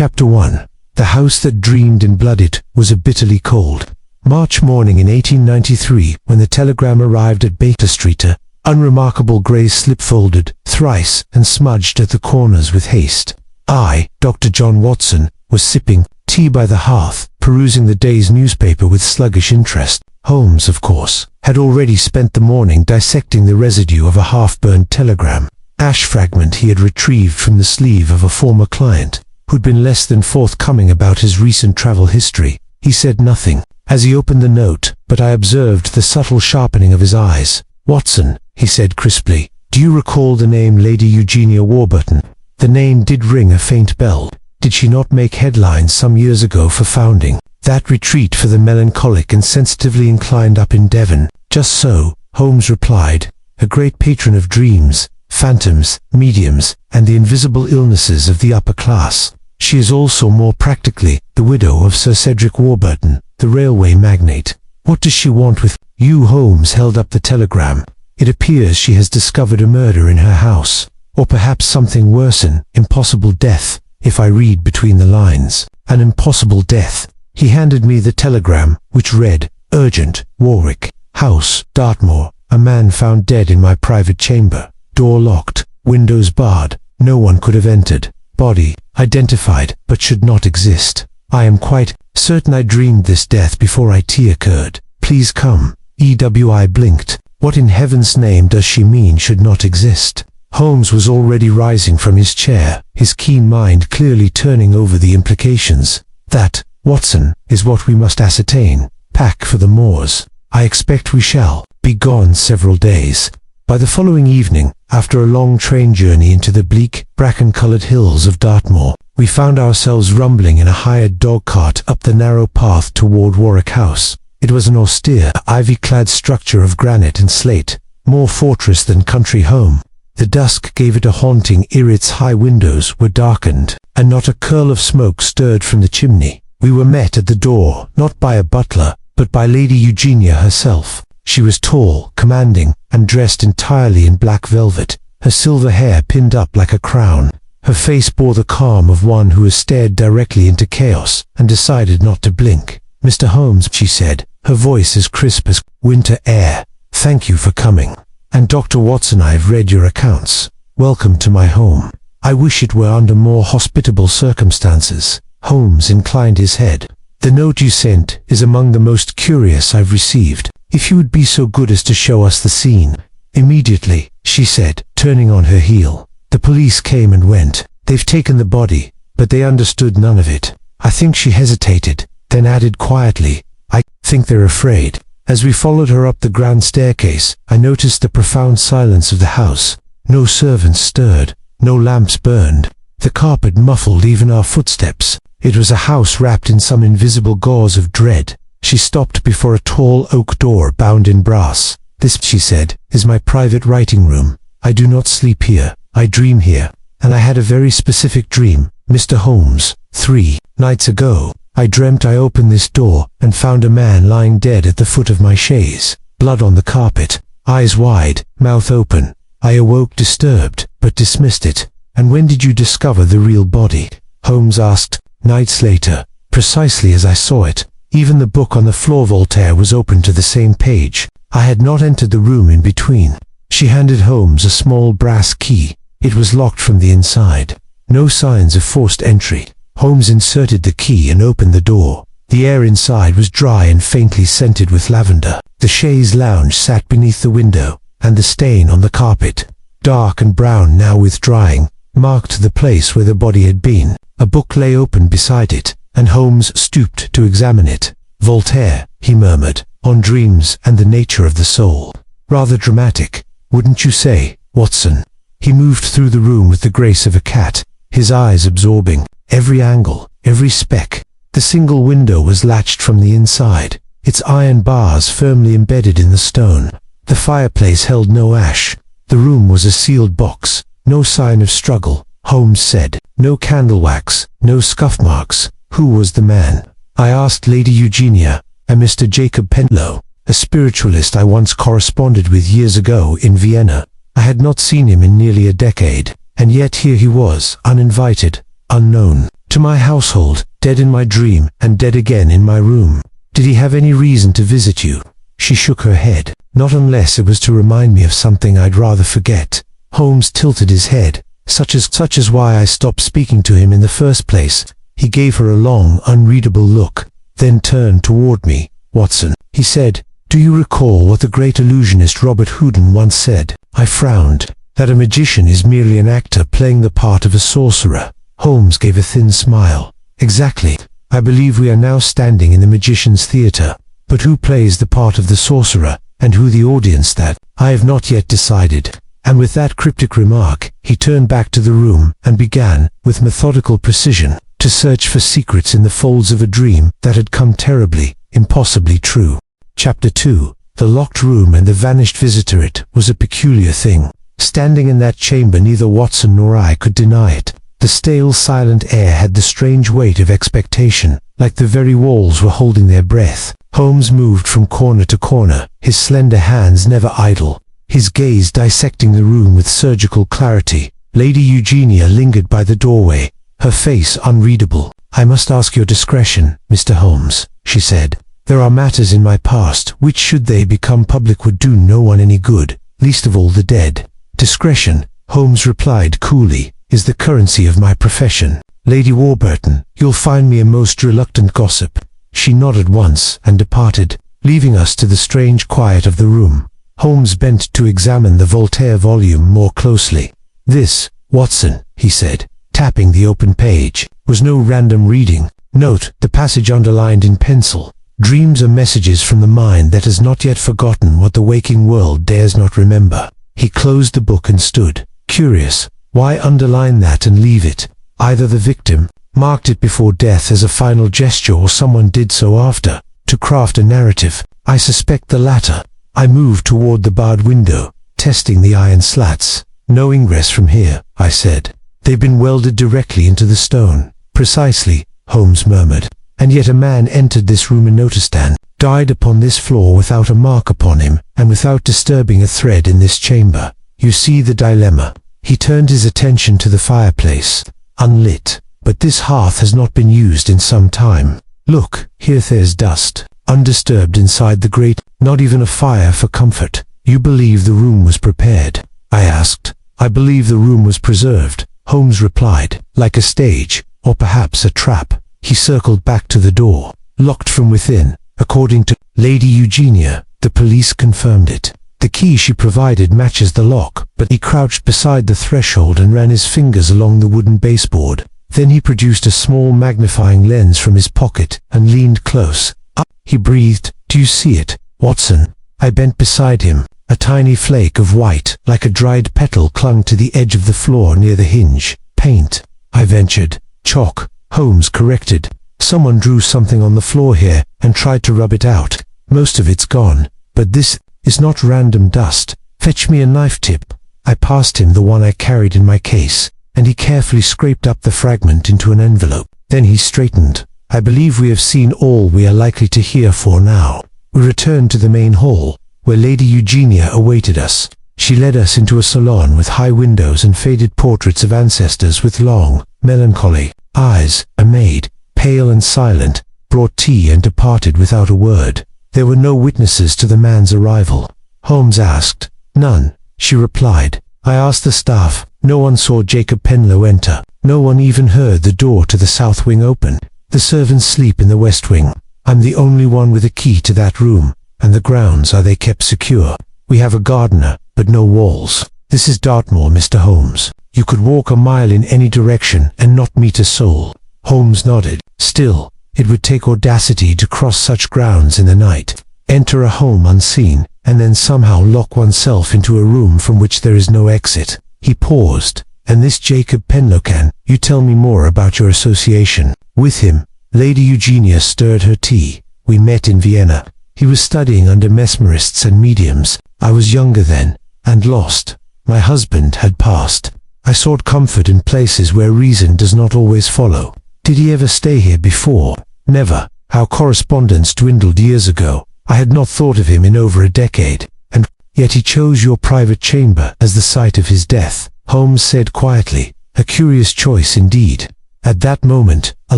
Chapter 1. The house that dreamed and blooded was a bitterly cold March morning in 1893 when the telegram arrived at Baker Street, a unremarkable grey slip folded thrice and smudged at the corners with haste. I, Dr. John Watson, was sipping tea by the hearth, perusing the day's newspaper with sluggish interest. Holmes, of course, had already spent the morning dissecting the residue of a half-burned telegram, ash fragment he had retrieved from the sleeve of a former client, who'd been less than forthcoming about his recent travel history. He said nothing as he opened the note, but I observed the subtle sharpening of his eyes. "Watson," he said crisply, "do you recall the name Lady Eugenia Warburton?" The name did ring a faint bell. Did she not make headlines some years ago for founding that retreat for the melancholic and sensitively inclined up in Devon? "Just so," Holmes replied, "a great patron of dreams, phantoms, mediums, and the invisible illnesses of the upper class. She is also more practically the widow of Sir Cedric Warburton, the railway magnate. What does she want with you?" Holmes held up the telegram. "It appears she has discovered a murder in her house, or perhaps something worse, an impossible death, if I read between the lines. An impossible death." He handed me the telegram, which read, "Urgent, Warwick House, Dartmoor. A man found dead in my private chamber. Door locked, windows barred. No one could have entered. Body identified, but should not exist. I am quite certain I dreamed this death before it occurred. Please come." I blinked. What in heaven's name does she mean should not exist? Holmes was already rising from his chair, his keen mind clearly turning over the implications. "That, Watson, is what we must ascertain. Pack for the moors. I expect we shall be gone several days." By the following evening, after a long train journey into the bleak, bracken-coloured hills of Dartmoor, we found ourselves rumbling in a hired dog-cart up the narrow path toward Warwick House. It was an austere, ivy-clad structure of granite and slate, more fortress than country home. The dusk gave it a haunting ire. Its high windows were darkened, and not a curl of smoke stirred from the chimney. We were met at the door, not by a butler, but by Lady Eugenia herself. She was tall, commanding, and dressed entirely in black velvet, her silver hair pinned up like a crown. Her face bore the calm of one who has stared directly into chaos and decided not to blink. "Mr. Holmes," she said, her voice as crisp as winter air, "thank you for coming. And Dr. Watson, I've read your accounts. Welcome to my home. I wish it were under more hospitable circumstances." Holmes inclined his head. "The note you sent is among the most curious I've received. If you would be so good as to show us the scene." "Immediately," she said, turning on her heel. "The police came and went. They've taken the body, but they understood none of it." I think she hesitated, then added quietly, "I think they're afraid." As we followed her up the grand staircase, I noticed the profound silence of the house. No servants stirred, no lamps burned. The carpet muffled even our footsteps. It was a house wrapped in some invisible gauze of dread. She stopped before a tall oak door bound in brass. "This," she said, "is my private writing room. I do not sleep here. I dream here. And I had a very specific dream, Mr. Holmes. 3 nights ago, I dreamt I opened this door and found a man lying dead at the foot of my chaise, blood on the carpet, eyes wide, mouth open. I awoke disturbed, but dismissed it." "And when did you discover the real body?" Holmes asked. "Nights later, precisely as I saw it. Even the book on the floor Voltaire was open to the same page. I had not entered the room in between." She handed Holmes a small brass key. It was locked from the inside. No signs of forced entry. Holmes inserted the key and opened the door. The air inside was dry and faintly scented with lavender. The chaise lounge sat beneath the window, and the stain on the carpet, dark and brown now with drying, marked the place where the body had been. A book lay open beside it, and Holmes stooped to examine it. "Voltaire," he murmured, "on dreams and the nature of the soul. Rather dramatic, wouldn't you say, Watson?" He moved through the room with the grace of a cat, his eyes absorbing every angle, every speck. The single window was latched from the inside, its iron bars firmly embedded in the stone. The fireplace held no ash. The room was a sealed box. No sign of struggle, Holmes said. No candle wax, no scuff marks. Who was the man? I asked Lady Eugenia, a Mr. Jacob Penlow, a spiritualist I once corresponded with years ago in Vienna. I had not seen him in nearly a decade, and yet here he was, uninvited, unknown. To my household, dead in my dream, and dead again in my room. Did he have any reason to visit you? She shook her head. Not unless it was to remind me of something I'd rather forget. Holmes tilted his head. Such as why I stopped speaking to him in the first place. He gave her a long, unreadable look, then turned toward me. Watson, he said, do you recall what the great illusionist Robert Houdin once said? I frowned. That a magician is merely an actor playing the part of a sorcerer. Holmes gave a thin smile. Exactly. I believe we are now standing in the magician's theater. But who plays the part of the sorcerer, and who the audience, that I have not yet decided. And with that cryptic remark, he turned back to the room and began, with methodical precision, to search for secrets in the folds of a dream that had come terribly, impossibly true. Chapter 2. The locked room and the vanished visitor. It was a peculiar thing. Standing in that chamber, neither Watson nor I could deny it. The stale, silent air had the strange weight of expectation, like the very walls were holding their breath. Holmes moved from corner to corner, his slender hands never idle, his gaze dissecting the room with surgical clarity. Lady Eugenia lingered by the doorway, her face unreadable. I must ask your discretion, Mr. Holmes, she said. There are matters in my past which, should they become public, would do no one any good, least of all the dead. Discretion, Holmes replied coolly, is the currency of my profession. Lady Warburton, you'll find me a most reluctant gossip. She nodded once and departed, leaving us to the strange quiet of the room. Holmes bent to examine the Voltaire volume more closely. This, Watson, he said, tapping the open page, was no random reading. Note the passage underlined in pencil. Dreams are messages from the mind that has not yet forgotten what the waking world dares not remember. He closed the book and stood, curious. Why underline that and leave it? Either the victim marked it before death as a final gesture, or someone did so after, to craft a narrative. I suspect the latter. I moved toward the barred window, testing the iron slats. No ingress from here, I said. They've been welded directly into the stone. Precisely, Holmes murmured. And yet a man entered this room and noticed and died upon this floor without a mark upon him, and without disturbing a thread in this chamber. You see the dilemma. He turned his attention to the fireplace, unlit, but this hearth has not been used in some time. Look, here there's dust, undisturbed inside the grate, not even a fire for comfort. You believe the room was prepared? I asked. I believe the room was preserved, Holmes replied, like a stage, or perhaps a trap. He circled back to the door, locked from within, according to Lady Eugenia. The police confirmed it. The key she provided matches the lock, but he crouched beside the threshold and ran his fingers along the wooden baseboard. Then he produced a small magnifying lens from his pocket and leaned close. Up, he breathed. Do you see it, Watson? I bent beside him. A tiny flake of white, like a dried petal, clung to the edge of the floor near the hinge. Paint, I ventured. Chalk, Holmes corrected. Someone drew something on the floor here and tried to rub it out. Most of it's gone, but this is not random dust. Fetch me a knife tip. I passed him the one I carried in my case, and he carefully scraped up the fragment into an envelope. Then he straightened. I believe we have seen all we are likely to hear for now. We returned to the main hall, where Lady Eugenia awaited us. She led us into a salon with high windows and faded portraits of ancestors with long, melancholy eyes. A maid, pale and silent, brought tea and departed without a word. There were no witnesses to the man's arrival. Holmes asked. None, she replied. I asked the staff. No one saw Jacob Penlow enter. No one even heard the door to the south wing open. The servants sleep in the west wing. I'm the only one with a key to that room, and the grounds are they kept secure. We have a gardener, but no walls. This is Dartmoor, Mr. Holmes. You could walk a mile in any direction and not meet a soul. Holmes nodded. Still, it would take audacity to cross such grounds in the night, enter a home unseen, and then somehow lock oneself into a room from which there is no exit. He paused. And this Jacob Penlow, can you tell me more about your association with him? Lady Eugenia stirred her tea. We met in Vienna. He was studying under mesmerists and mediums. I was younger then, and lost. My husband had passed. I sought comfort in places where reason does not always follow. Did he ever stay here before? Never. Our correspondence dwindled years ago. I had not thought of him in over a decade, and yet he chose your private chamber as the site of his death, Holmes said quietly. A curious choice indeed. At that moment, a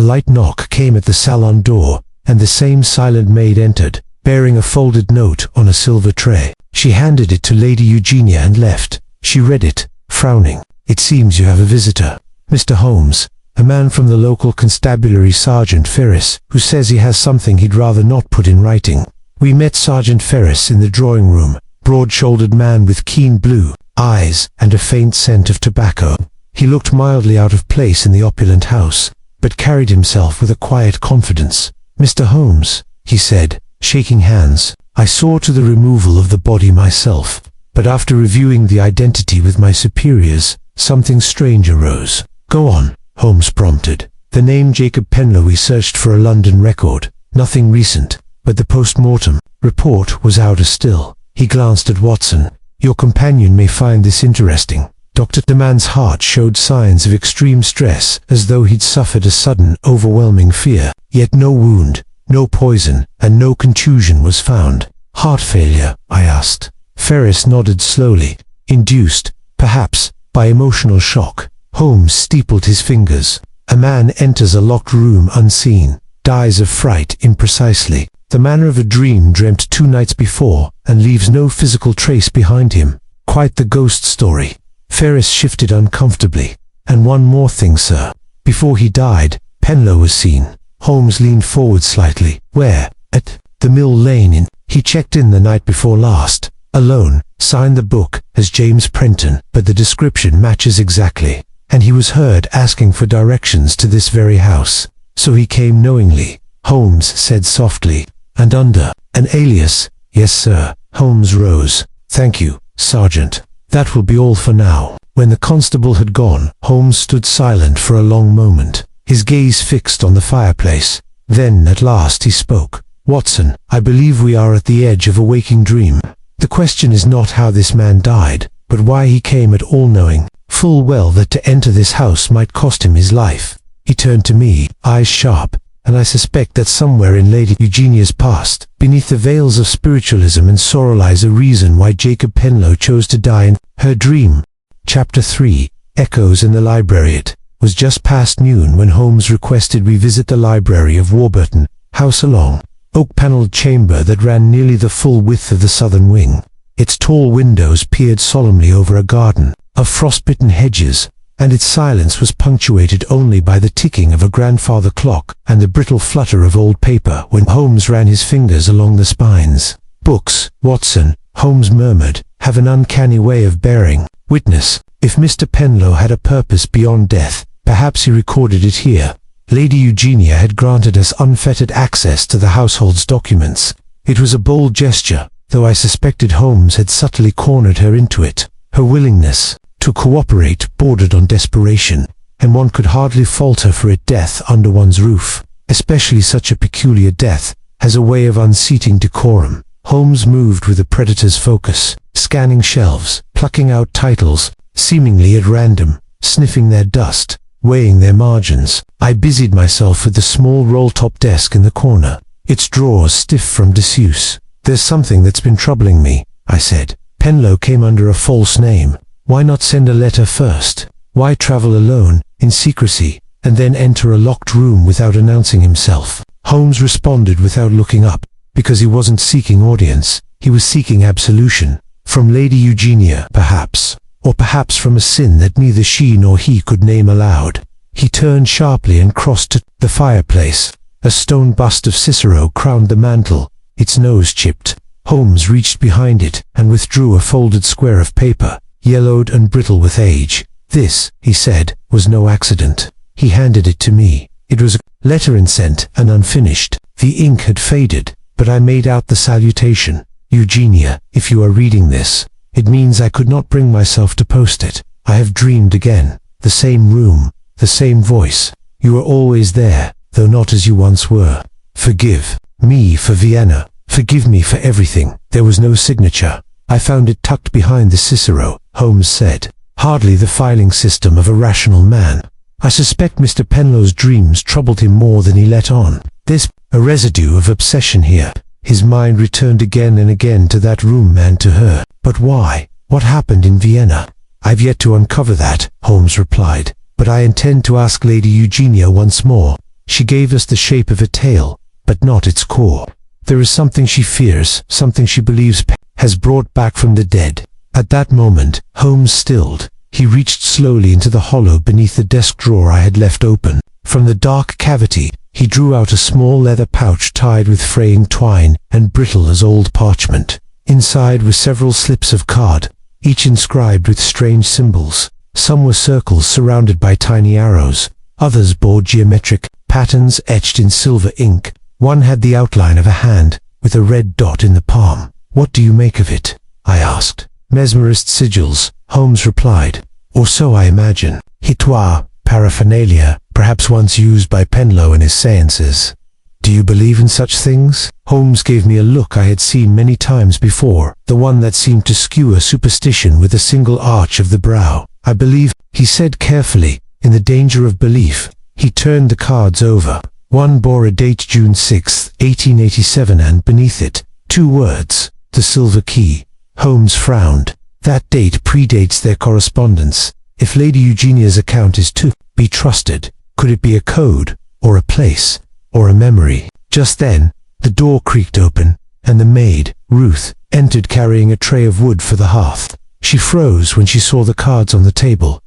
light knock came at the salon door, and the same silent maid entered, bearing a folded note on a silver tray. She handed it to Lady Eugenia and left. She read it, frowning. "It seems you have a visitor. Mr. Holmes, a man from the local constabulary, Sergeant Ferris, who says he has something he'd rather not put in writing." We met Sergeant Ferris in the drawing room, broad-shouldered man with keen blue eyes and a faint scent of tobacco. He looked mildly out of place in the opulent house, but carried himself with a quiet confidence. "Mr. Holmes," he said, shaking hands, "I saw to the removal of the body myself, but after reviewing the identity with my superiors, something strange arose." "Go on," Holmes prompted. "The name Jacob Penlow we searched for a London record, nothing recent, but the post-mortem report was outer still." He glanced at Watson. "Your companion may find this interesting, Doctor." The man's heart showed signs of extreme stress, as though he'd suffered a sudden, overwhelming fear, yet no wound, no poison, and no contusion was found. "Heart failure?" I asked. Ferris nodded slowly. "Induced, perhaps, by emotional shock." Holmes steepled his fingers. "A man enters a locked room unseen, dies of fright imprecisely, the manner of a dream dreamt 2 nights before, and leaves no physical trace behind him. Quite the ghost story." Ferris shifted uncomfortably. "And one more thing, sir. Before he died, Penlow was seen." Holmes leaned forward slightly. "Where?" "At the Mill Lane Inn. He checked in the night before last, alone, signed the book as James Prenton, but the description matches exactly. And he was heard asking for directions to this very house. So he came knowingly," Holmes said softly. "And under an alias?" "Yes, sir." Holmes rose. "Thank you, Sergeant. That will be all for now." When the constable had gone, Holmes stood silent for a long moment, his gaze fixed on the fireplace. Then, at last, he spoke. "Watson, I believe we are at the edge of a waking dream. The question is not how this man died, but why he came at all, knowing full well that to enter this house might cost him his life." He turned to me, eyes sharp. "And I suspect that somewhere in Lady Eugenia's past, beneath the veils of spiritualism and sorrow, lies a reason why Jacob Penlow chose to die in her dream." Chapter 3. Echoes in the Library. It was just past noon when Holmes requested we visit the library of Warburton House, a long, oak-panelled chamber that ran nearly the full width of the southern wing. Its tall windows peered solemnly over a garden of frost-bitten hedges, and its silence was punctuated only by the ticking of a grandfather clock and the brittle flutter of old paper when Holmes ran his fingers along the spines. "Books, Watson," Holmes murmured, "have an uncanny way of bearing witness. If Mr. Penlow had a purpose beyond death, perhaps he recorded it here." Lady Eugenia had granted us unfettered access to the household's documents. It was a bold gesture, though I suspected Holmes had subtly cornered her into it. Her willingness to cooperate bordered on desperation, and one could hardly fault her for it. Death under one's roof, especially such a peculiar death, has a way of unseating decorum. Holmes moved with a predator's focus, scanning shelves, plucking out titles, seemingly at random, sniffing their dust, weighing their margins. I busied myself with the small roll-top desk in the corner, its drawers stiff from disuse. "There's something that's been troubling me," I said. "Penlow came under a false name. Why not send a letter first? Why travel alone, in secrecy, and then enter a locked room without announcing himself?" Holmes responded without looking up. "Because he wasn't seeking audience, he was seeking absolution. From Lady Eugenia, perhaps. Or perhaps from a sin that neither she nor he could name aloud." He turned sharply and crossed to the fireplace. A stone bust of Cicero crowned the mantel, its nose chipped. Holmes reached behind it and withdrew a folded square of paper, yellowed and brittle with age. "This," he said, "was no accident." He handed it to me. It was a letter sent and unfinished. The ink had faded, but I made out the salutation. "Eugenia, if you are reading this, it means I could not bring myself to post it. I have dreamed again. The same room, the same voice. You are always there, though not as you once were. Forgive me for Vienna. Forgive me for everything." There was no signature. "I found it tucked behind the Cicero," Holmes said. "Hardly the filing system of a rational man. I suspect Mr. Penlow's dreams troubled him more than he let on. There's a residue of obsession here." His mind returned again and again to that room and to her. "But why? What happened in Vienna?" "I've yet to uncover that," Holmes replied. but I intend to ask Lady Eugenia once more. She gave us the shape of a tale, but not its core. There is something she fears, something she believes has brought back from the dead." At that moment, Holmes stilled. He reached slowly into the hollow beneath the desk drawer I had left open. From the dark cavity, he drew out a small leather pouch tied with fraying twine and brittle as old parchment. Inside were several slips of card, each inscribed with strange symbols. Some were circles surrounded by tiny arrows. Others bore geometric patterns etched in silver ink. One had the outline of a hand, with a red dot in the palm. "What do you make of it?" I asked. "Mesmerist sigils," Holmes replied. "Or so I imagine. Hitoire, paraphernalia, perhaps once used by Penlow in his seances." "Do you believe in such things?" Holmes gave me a look I had seen many times before, the one that seemed to skewer superstition with a single arch of the brow. "I believe," he said carefully, "in the danger of belief." He turned the cards over. One bore a date June 6, 1887, and beneath it, 2 words, "The Silver Key." Holmes frowned. "That date predates their correspondence. If Lady Eugenia's account is to be trusted, could it be a code, or a place, or a memory?" Just then, the door creaked open, and the maid, Ruth, entered carrying a tray of wood for the hearth. She froze when she saw the cards on the table.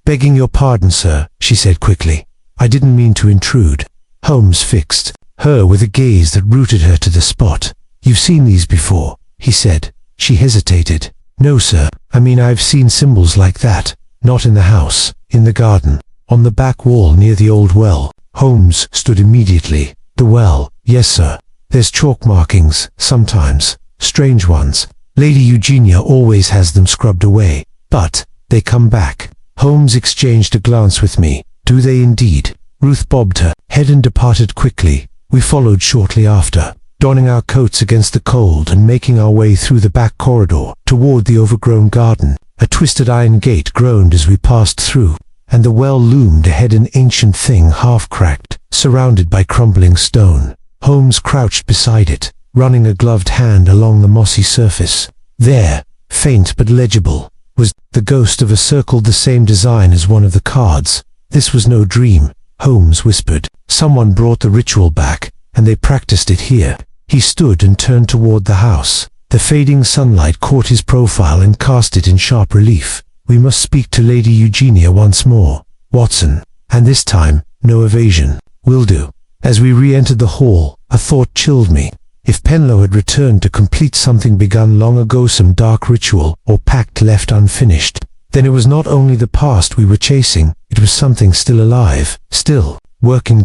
"Begging your pardon, sir," she said quickly. "I didn't mean to intrude." Holmes fixed her with a gaze that rooted her to the spot. "You've seen these before," he said. She hesitated. "No, sir. I mean, I've seen symbols like that. Not in the house. In the garden. On the back wall near the old well." Holmes stood immediately. "The well? Yes, sir. There's chalk markings, sometimes. Strange ones. Lady Eugenia always has them scrubbed away. But they come back." Holmes exchanged a glance with me. "Do they indeed?" Ruth bobbed her head and departed quickly. We followed shortly after, donning our coats against the cold and making our way through the back corridor toward the overgrown garden. A twisted iron gate groaned as we passed through, and the well loomed ahead, an ancient thing half-cracked, surrounded by crumbling stone. Holmes crouched beside it, running a gloved hand along the mossy surface. There, faint but legible, was the ghost of a circle the same design as one of the cards. "This was no dream," Holmes whispered. "Someone brought the ritual back, and they practiced it here." He stood and turned toward the house. The fading sunlight caught his profile and cast it in sharp relief. "We must speak to Lady Eugenia once more, Watson, and this time, no evasion." "Will do." As we re-entered the hall, a thought chilled me. If Penlow had returned to complete something begun long ago, some dark ritual or pact left unfinished, then it was not only the past we were chasing, it was something still alive, still working,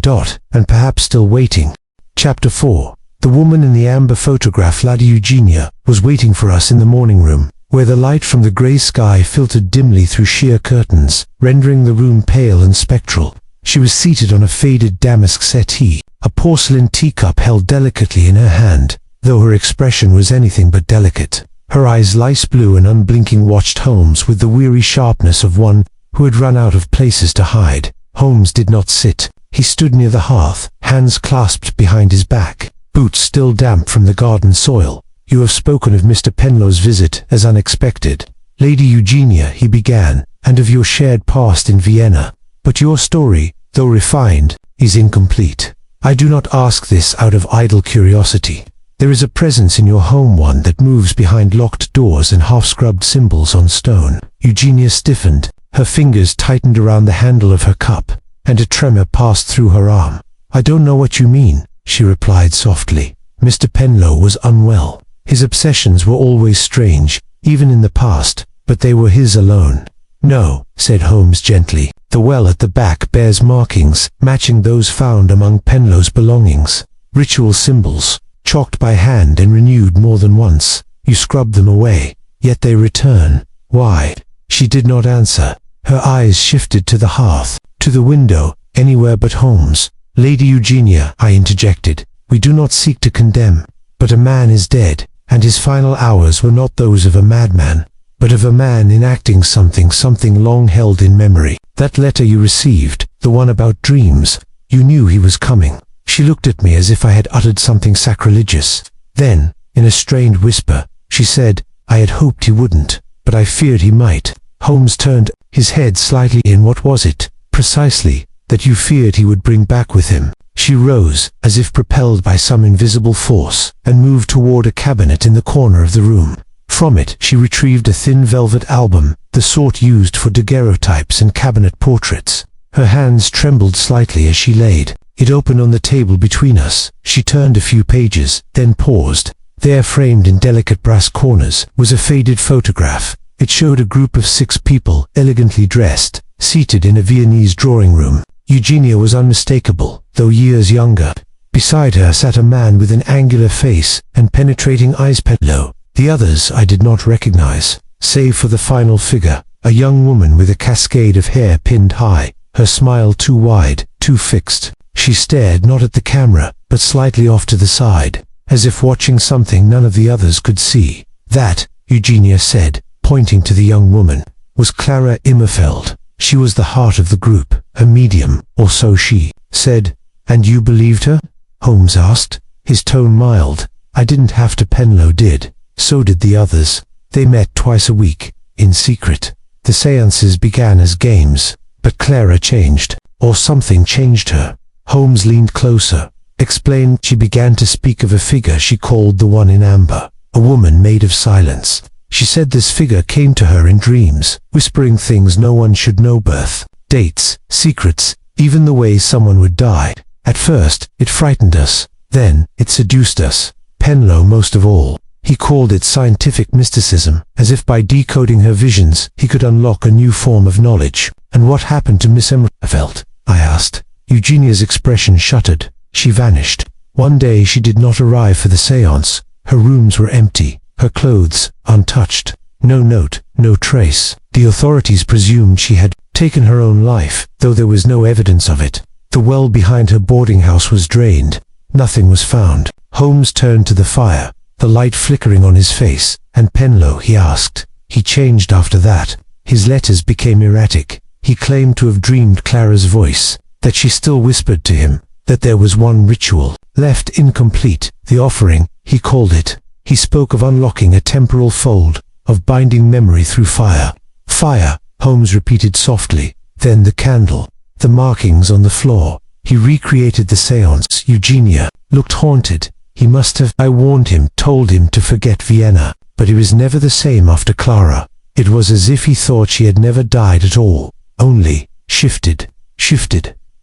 and perhaps still waiting. Chapter 4. The woman in the amber photograph, Lady Eugenia, was waiting for us in the morning room, where the light from the grey sky filtered dimly through sheer curtains, rendering the room pale and spectral. She was seated on a faded damask settee, a porcelain teacup held delicately in her hand, though her expression was anything but delicate. Her eyes, lice blue and unblinking, watched Holmes with the weary sharpness of one who had run out of places to hide. Holmes did not sit. He stood near the hearth, hands clasped behind his back, boots still damp from the garden soil. "You have spoken of Mr. Penlow's visit as unexpected, Lady Eugenia," he began, "and of your shared past in Vienna. But your story, though refined, is incomplete. I do not ask this out of idle curiosity. There is a presence in your home, one that moves behind locked doors and half-scrubbed symbols on stone." Eugenia stiffened. Her fingers tightened around the handle of her cup, and a tremor passed through her arm. "I don't know what you mean," she replied softly. "Mr. Penlow was unwell. His obsessions were always strange, even in the past, but they were his alone." "No," said Holmes gently. "The well at the back bears markings matching those found among Penlow's belongings. Ritual symbols, chalked by hand and renewed more than once. You scrub them away, yet they return. Why?" She did not answer. Her eyes shifted to the hearth, to the window, anywhere but Holmes. "Lady Eugenia," I interjected, "we do not seek to condemn, but a man is dead, and his final hours were not those of a madman, but of a man enacting something long held in memory. That letter you received, the one about dreams, you knew he was coming." She looked at me as if I had uttered something sacrilegious. Then, in a strained whisper, she said, "I had hoped he wouldn't, but I feared he might." Holmes turned his head slightly in. "What was it?" Precisely, that you feared he would bring back with him. She rose, as if propelled by some invisible force, and moved toward a cabinet in the corner of the room. From it, she retrieved a thin velvet album, the sort used for daguerreotypes and cabinet portraits. Her hands trembled slightly as she laid it open on the table between us. She turned a few pages, then paused. There, framed in delicate brass corners, was a faded photograph. It showed a group of 6 people, elegantly dressed, seated in a Viennese drawing room. Eugenia was unmistakable, though years younger. Beside her sat a man with an angular face and penetrating eyes. Low. The others I did not recognize, save for the final figure, a young woman with a cascade of hair pinned high, her smile too wide, too fixed. She stared not at the camera, but slightly off to the side, as if watching something none of the others could see. That, Eugenia said, pointing to the young woman, was Clara Immerfeld. She was the heart of the group, a medium, or so she said. And you believed her? Holmes asked, his tone mild. I didn't have to. Penlow did. So did the others. They met twice a week, in secret. The seances began as games, but Clara changed, or something changed her. Holmes leaned closer. Explained. She began to speak of a figure she called the one in amber, a woman made of silence. She said this figure came to her in dreams, whispering things no one should know: birth, dates, secrets, even the way someone would die. At first, it frightened us. Then, it seduced us. Penlow most of all. He called it scientific mysticism, as if by decoding her visions, he could unlock a new form of knowledge. And what happened to Miss Immerfeld? I asked. Eugenia's expression shuttered. She vanished. One day she did not arrive for the séance. Her rooms were empty, her clothes untouched. No note, no trace. The authorities presumed she had taken her own life, though there was no evidence of it. The well behind her boarding house was drained. Nothing was found. Holmes turned to the fire, the light flickering on his face. And Penlow, he asked. He changed after that. His letters became erratic. He claimed to have dreamed Clara's voice, that she still whispered to him, that there was one ritual left incomplete, the offering, he called it. He spoke of unlocking a temporal fold, of binding memory through fire. Fire, Holmes repeated softly. Then the candle, the markings on the floor. He recreated the séance. Eugenia looked haunted. He must have, I warned him, told him to forget Vienna. But he was never the same after Clara. It was as if he thought she had never died at all, only shifted.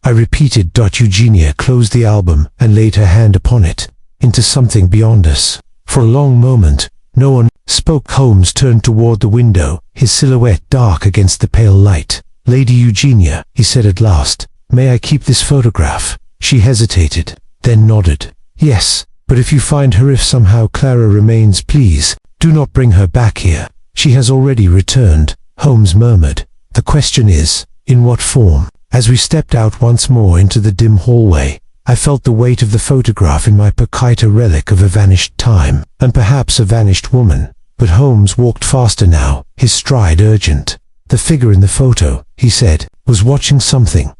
I repeated. Eugenia closed the album and laid her hand upon it, into something beyond us. For a long moment, no one spoke. Holmes turned toward the window, his silhouette dark against the pale light. Lady Eugenia, he said at last, may I keep this photograph? She hesitated, then nodded. Yes, but if you find her, if somehow Clara remains, please, do not bring her back here. She has already returned, Holmes murmured. The question is, in what form? As we stepped out once more into the dim hallway, I felt the weight of the photograph in my pocket, a relic of a vanished time, and perhaps a vanished woman. But Holmes walked faster now, his stride urgent. The figure in the photo, he said, was watching something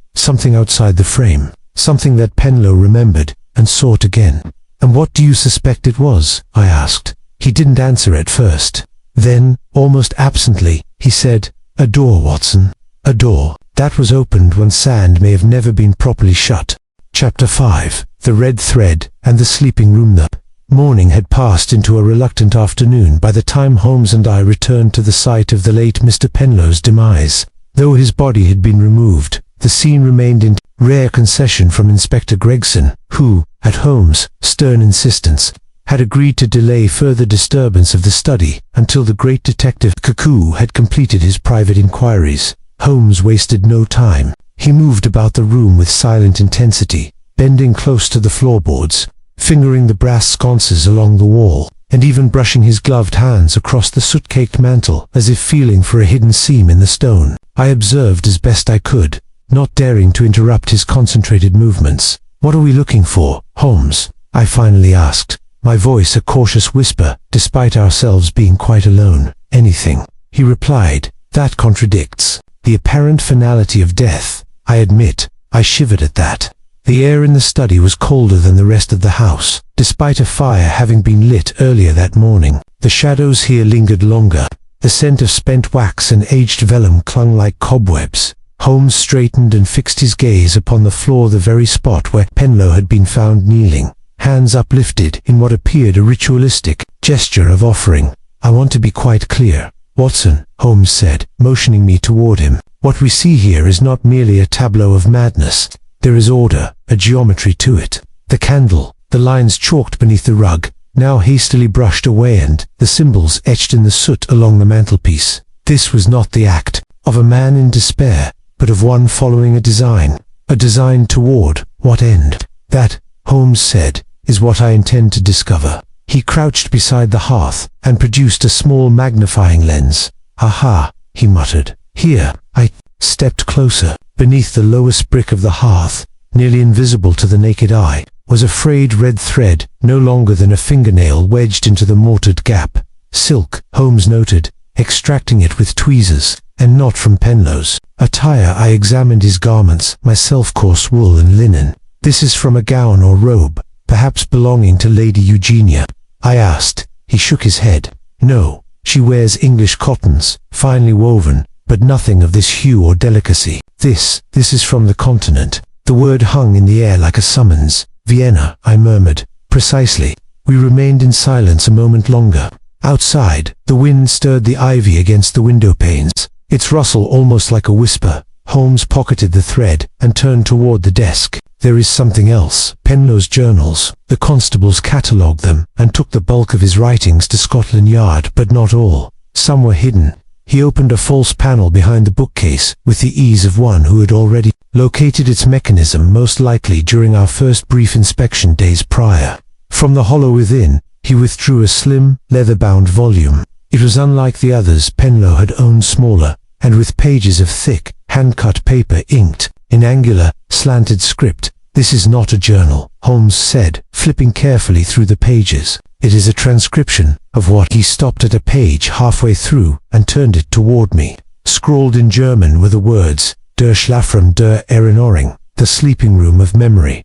outside the frame, something that Penlow remembered and sought again. And what do you suspect it was? I asked. He didn't answer at first. Then, almost absently, he said, a door, Watson. A door that was opened when sand may have never been properly shut. Chapter 5. The Red Thread and the Sleeping Room. The morning had passed into a reluctant afternoon by the time Holmes and I returned to the site of the late Mr. Penlow's demise. Though his body had been removed, the scene remained in rare concession from Inspector Gregson, who, at Holmes' stern insistence, had agreed to delay further disturbance of the study until the great detective Cuckoo had completed his private inquiries. Holmes wasted no time. He moved about the room with silent intensity, bending close to the floorboards, fingering the brass sconces along the wall, and even brushing his gloved hands across the soot-caked mantel as if feeling for a hidden seam in the stone. I observed as best I could, not daring to interrupt his concentrated movements. What are we looking for, Holmes? I finally asked, my voice a cautious whisper, despite ourselves being quite alone. Anything, he replied, that contradicts the apparent finality of death. I admit, I shivered at that. The air in the study was colder than the rest of the house, despite a fire having been lit earlier that morning. The shadows here lingered longer. The scent of spent wax and aged vellum clung like cobwebs. Holmes straightened and fixed his gaze upon the floor, the very spot where Penlow had been found kneeling, hands uplifted in what appeared a ritualistic gesture of offering. "I want to be quite clear, Watson," Holmes said, motioning me toward him. "What we see here is not merely a tableau of madness. There is order, a geometry to it. The candle, the lines chalked beneath the rug, now hastily brushed away, and the symbols etched in the soot along the mantelpiece. This was not the act of a man in despair, but of one following a design toward what end? That," Holmes said, "is what I intend to discover." He crouched beside the hearth and produced a small magnifying lens. "Aha," he muttered. "Here." I stepped closer. Beneath the lowest brick of the hearth, nearly invisible to the naked eye, was a frayed red thread, no longer than a fingernail wedged into the mortared gap. "Silk," Holmes noted, extracting it with tweezers, "and not from Penlow's attire." I examined his garments, myself coarse wool and linen. "This is from a gown or robe, perhaps belonging to Lady Eugenia?" I asked. He shook his head. "No, she wears English cottons, finely woven, but nothing of this hue or delicacy. This is from the continent." The word hung in the air like a summons. "Vienna," I murmured. "Precisely." We remained in silence a moment longer. Outside, the wind stirred the ivy against the window panes, its rustle almost like a whisper. Holmes pocketed the thread and turned toward the desk. "There is something else. Penlow's journals. The constables catalogued them and took the bulk of his writings to Scotland Yard, but not all. Some were hidden." He opened a false panel behind the bookcase with the ease of one who had already located its mechanism, most likely during our first brief inspection days prior. From the hollow within, he withdrew a slim, leather-bound volume. It was unlike the others Penlow had owned, smaller, and with pages of thick, hand-cut paper inked in angular, slanted script. "This is not a journal," Holmes said, flipping carefully through the pages. "It is a transcription of what—" He stopped at a page halfway through and turned it toward me. Scrawled in German were the words, "Der Schlafraum der Erinnerung," the sleeping room of memory.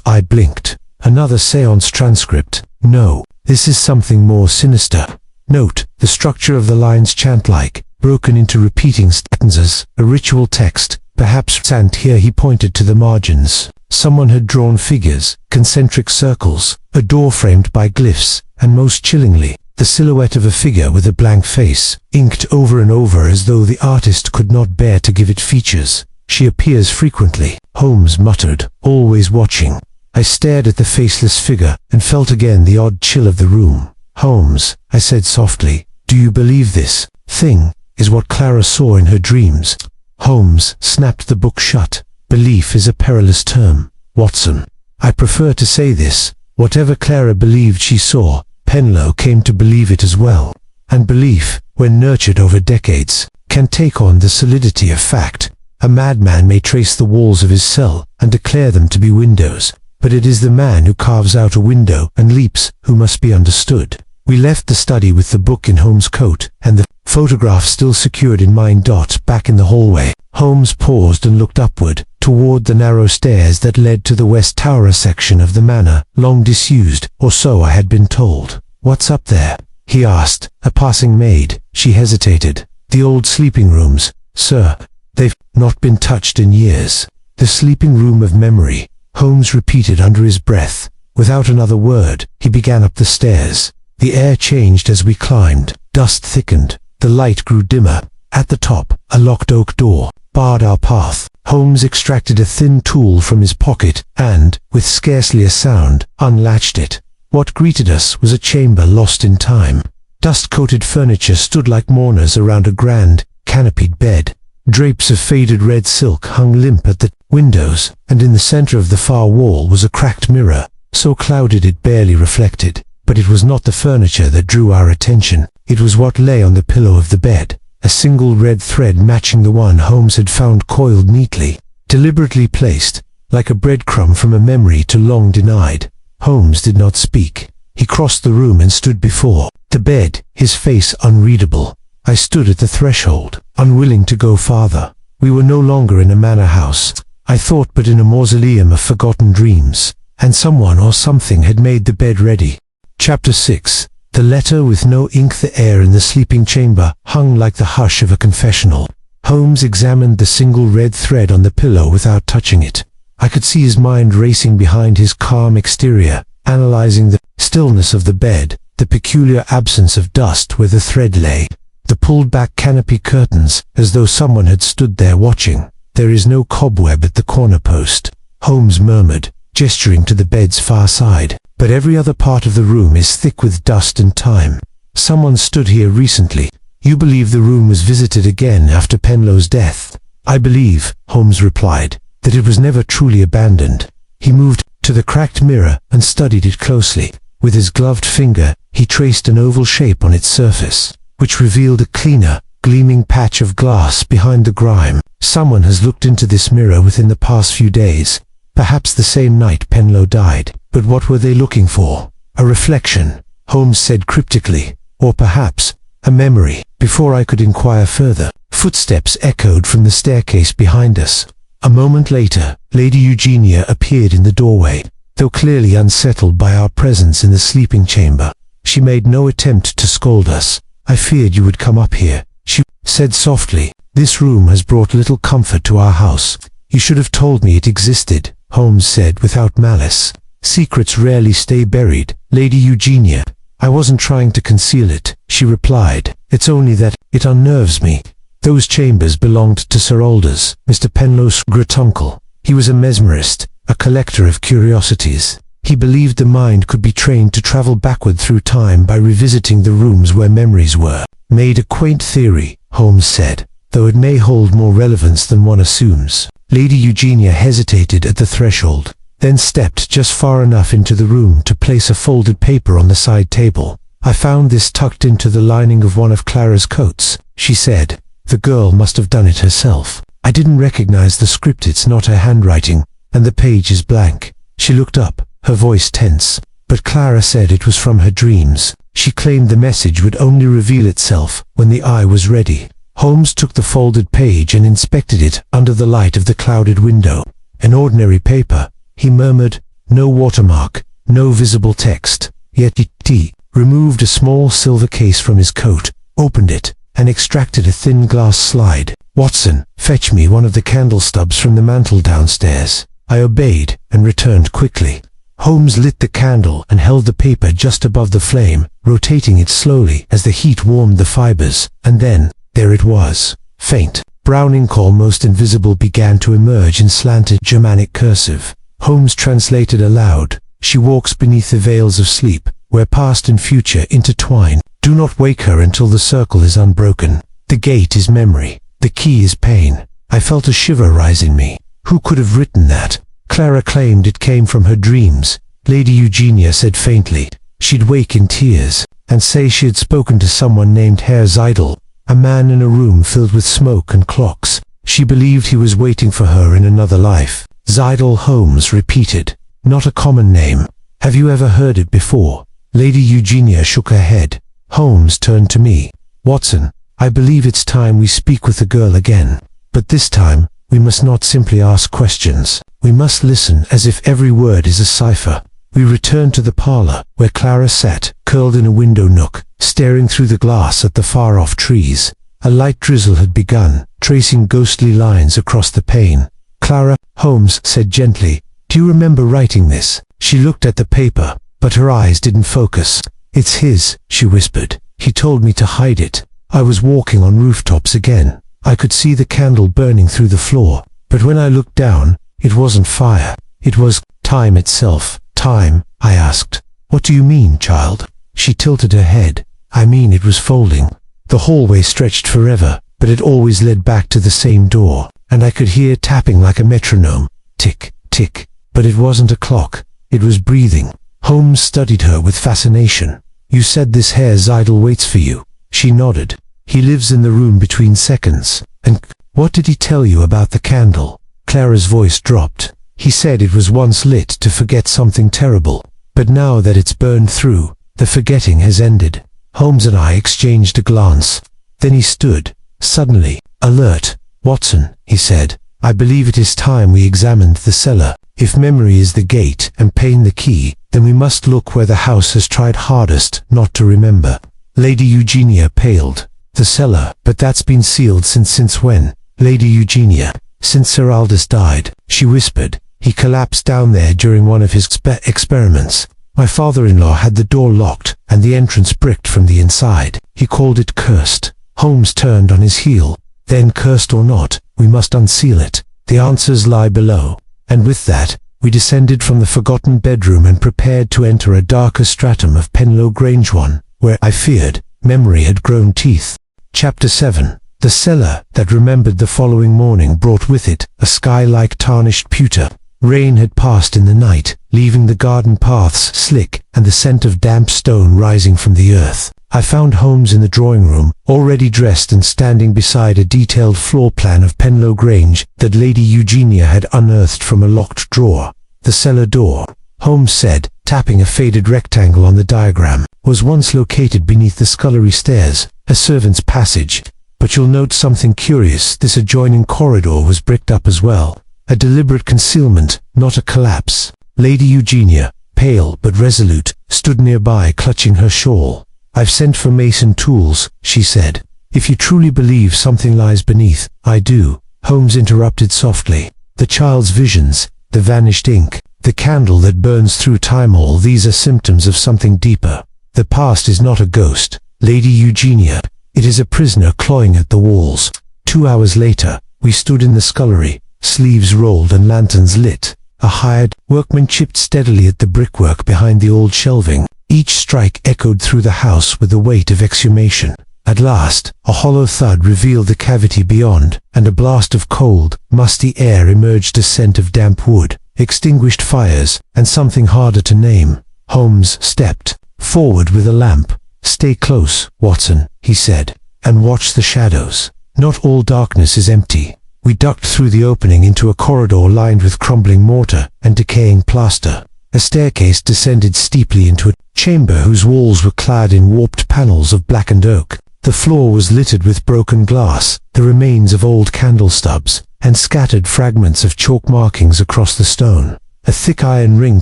I blinked. "Another seance transcript. No, this is something more sinister. Note, the structure of the lines chant-like, broken into repeating stanzas, a ritual text, perhaps." And here he pointed to the margins. Someone had drawn figures, concentric circles, a door framed by glyphs, and most chillingly, the silhouette of a figure with a blank face, inked over and over as though the artist could not bear to give it features. "She appears frequently," Holmes muttered, "always watching." I stared at the faceless figure and felt again the odd chill of the room. "Holmes," I said softly, "do you believe this thing is what Clara saw in her dreams?" Holmes snapped the book shut. "Belief is a perilous term, Watson. I prefer to say this. Whatever Clara believed she saw, Penlow came to believe it as well. And belief, when nurtured over decades, can take on the solidity of fact. A madman may trace the walls of his cell and declare them to be windows, but it is the man who carves out a window and leaps who must be understood." We left the study with the book in Holmes' coat and the photograph still secured in mine. Back in the hallway, Holmes paused and looked upward, toward the narrow stairs that led to the west tower section of the manor, long disused, or so I had been told. "What's up there?" he asked. "A passing maid." She hesitated. "The old sleeping rooms, sir. They've not been touched in years." "The sleeping room of memory," Holmes repeated under his breath. Without another word, he began up the stairs. The air changed as we climbed. Dust thickened. The light grew dimmer. At the top, a locked oak door barred our path. Holmes extracted a thin tool from his pocket and, with scarcely a sound, unlatched it. What greeted us was a chamber lost in time. Dust-coated furniture stood like mourners around a grand, canopied bed. Drapes of faded red silk hung limp at the windows, and in the center of the far wall was a cracked mirror, so clouded it barely reflected. But it was not the furniture that drew our attention. It was what lay on the pillow of the bed, a single red thread matching the one Holmes had found coiled neatly, deliberately placed, like a breadcrumb from a memory too long denied. Holmes did not speak. He crossed the room and stood before the bed, his face unreadable. I stood at the threshold, unwilling to go farther. We were no longer in a manor house, I thought, but in a mausoleum of forgotten dreams, and someone or something had made the bed ready. Chapter 6. The letter with no ink. The air in the sleeping chamber hung like the hush of a confessional. Holmes examined the single red thread on the pillow without touching it. I could see his mind racing behind his calm exterior, analyzing the stillness of the bed, the peculiar absence of dust where the thread lay, the pulled-back canopy curtains, as though someone had stood there watching. "There is no cobweb at the corner post," Holmes murmured, gesturing to the bed's far side. "But every other part of the room is thick with dust and time. Someone stood here recently. You believe the room was visited again after Penlow's death?" "I believe," Holmes replied, "that it was never truly abandoned." He moved to the cracked mirror and studied it closely. With his gloved finger, he traced an oval shape on its surface, which revealed a cleaner, gleaming patch of glass behind the grime. "Someone has looked into this mirror within the past few days, perhaps the same night Penlow died. But what were they looking for? A reflection," Holmes said cryptically, "or perhaps a memory." Before I could inquire further, footsteps echoed from the staircase behind us. A moment later, Lady Eugenia appeared in the doorway, though clearly unsettled by our presence in the sleeping chamber. She made no attempt to scold us. "I feared you would come up here," she said softly. "This room has brought little comfort to our house." "You should have told me it existed," Holmes said without malice. "Secrets rarely stay buried, Lady Eugenia." "I wasn't trying to conceal it," she replied. "It's only that it unnerves me. Those chambers belonged to Sir Aldous, Mr. Penlow's great-uncle. He was a mesmerist, a collector of curiosities. He believed the mind could be trained to travel backward through time by revisiting the rooms where memories were." "Made a quaint theory," Holmes said, "though it may hold more relevance than one assumes." Lady Eugenia hesitated at the threshold, then stepped just far enough into the room to place a folded paper on the side table. "I found this tucked into the lining of one of Clara's coats," she said. "The girl must have done it herself. I didn't recognize the script, it's not her handwriting, and the page is blank." She looked up, her voice tense. "But Clara said it was from her dreams. She claimed the message would only reveal itself when the eye was ready." Holmes took the folded page and inspected it under the light of the clouded window. "An ordinary paper," he murmured. "No watermark, no visible text." Yet he removed a small silver case from his coat, opened it, and extracted a thin glass slide. "Watson, fetch me one of the candle stubs from the mantel downstairs." I obeyed and returned quickly. Holmes lit the candle and held the paper just above the flame, rotating it slowly as the heat warmed the fibers, and then, there it was. Faint, brown ink almost invisible began to emerge in slanted Germanic cursive. Holmes translated aloud. "She walks beneath the veils of sleep, where past and future intertwine. Do not wake her until the circle is unbroken. The gate is memory. The key is pain." I felt a shiver rise in me. Who could have written that? Clara claimed it came from her dreams, Lady Eugenia said faintly. She'd wake in tears and say she had spoken to someone named Herr Seidel, a man in a room filled with smoke and clocks. She believed he was waiting for her in another life. Seidel, Holmes repeated. "Not a common name. Have you ever heard it before?" Lady Eugenia shook her head. Holmes turned to me. "Watson, I believe it's time we speak with the girl again. But this time, we must not simply ask questions. We must listen as if every word is a cipher." We returned to the parlor, where Clara sat, curled in a window nook, staring through the glass at the far-off trees. A light drizzle had begun, tracing ghostly lines across the pane. "Clara," Holmes said gently, "do you remember writing this?" She looked at the paper, but her eyes didn't focus. "It's his," she whispered. "He told me to hide it. I was walking on rooftops again. I could see the candle burning through the floor, but when I looked down, it wasn't fire. It was time itself." "Time?" I asked. "What do you mean, child?" She tilted her head. "I mean it was folding. The hallway stretched forever, but it always led back to the same door, and I could hear tapping like a metronome. Tick, tick. But it wasn't a clock. It was breathing." Holmes studied her with fascination. "You said this Herr Seidel waits for you." She nodded. "He lives in the room between seconds." "And what did he tell you about the candle?" Clara's voice dropped. "He said it was once lit to forget something terrible, but now that it's burned through, the forgetting has ended." Holmes and I exchanged a glance. Then he stood, suddenly, alert. "Watson," he said, "I believe it is time we examined the cellar. If memory is the gate and pain the key, then we must look where the house has tried hardest not to remember." Lady Eugenia paled. "The cellar, but that's been sealed since when?" Lady Eugenia. Since Sir Aldous died, she whispered, he collapsed down there during one of his experiments. My father-in-law had the door locked and the entrance bricked from the inside. He called it cursed. Holmes turned on his heel. Then, cursed or not, we must unseal it. The answers lie below. And with that, we descended from the forgotten bedroom and prepared to enter a darker stratum of Penlow Grange one, where, I feared, memory had grown teeth. Chapter 7. The cellar that remembered the following morning brought with it a sky like tarnished pewter. Rain had passed in the night, leaving the garden paths slick and the scent of damp stone rising from the earth. I found Holmes in the drawing room, already dressed and standing beside a detailed floor plan of Penlow Grange that Lady Eugenia had unearthed from a locked drawer. The cellar door, Holmes said, tapping a faded rectangle on the diagram, was once located beneath the scullery stairs, a servant's passage. But you'll note something curious: this adjoining corridor was bricked up as well. A deliberate concealment, not a collapse. Lady Eugenia, pale but resolute, stood nearby clutching her shawl. I've sent for mason tools, she said. If you truly believe something lies beneath, I do, Holmes interrupted softly. The child's visions, the vanished ink, the candle that burns through time, all these are symptoms of something deeper. The past is not a ghost, Lady Eugenia. It is a prisoner clawing at the walls. 2 hours later, we stood in the scullery, sleeves rolled and lanterns lit. A hired workman chipped steadily at the brickwork behind the old shelving. Each strike echoed through the house with the weight of exhumation. At last, a hollow thud revealed the cavity beyond, and a blast of cold, musty air emerged, a scent of damp wood, extinguished fires, and something harder to name. Holmes stepped forward with a lamp. "Stay close, Watson," he said, "and watch the shadows. Not all darkness is empty." We ducked through the opening into a corridor lined with crumbling mortar and decaying plaster. A staircase descended steeply into a chamber whose walls were clad in warped panels of blackened oak. The floor was littered with broken glass, the remains of old candle stubs, and scattered fragments of chalk markings across the stone. A thick iron ring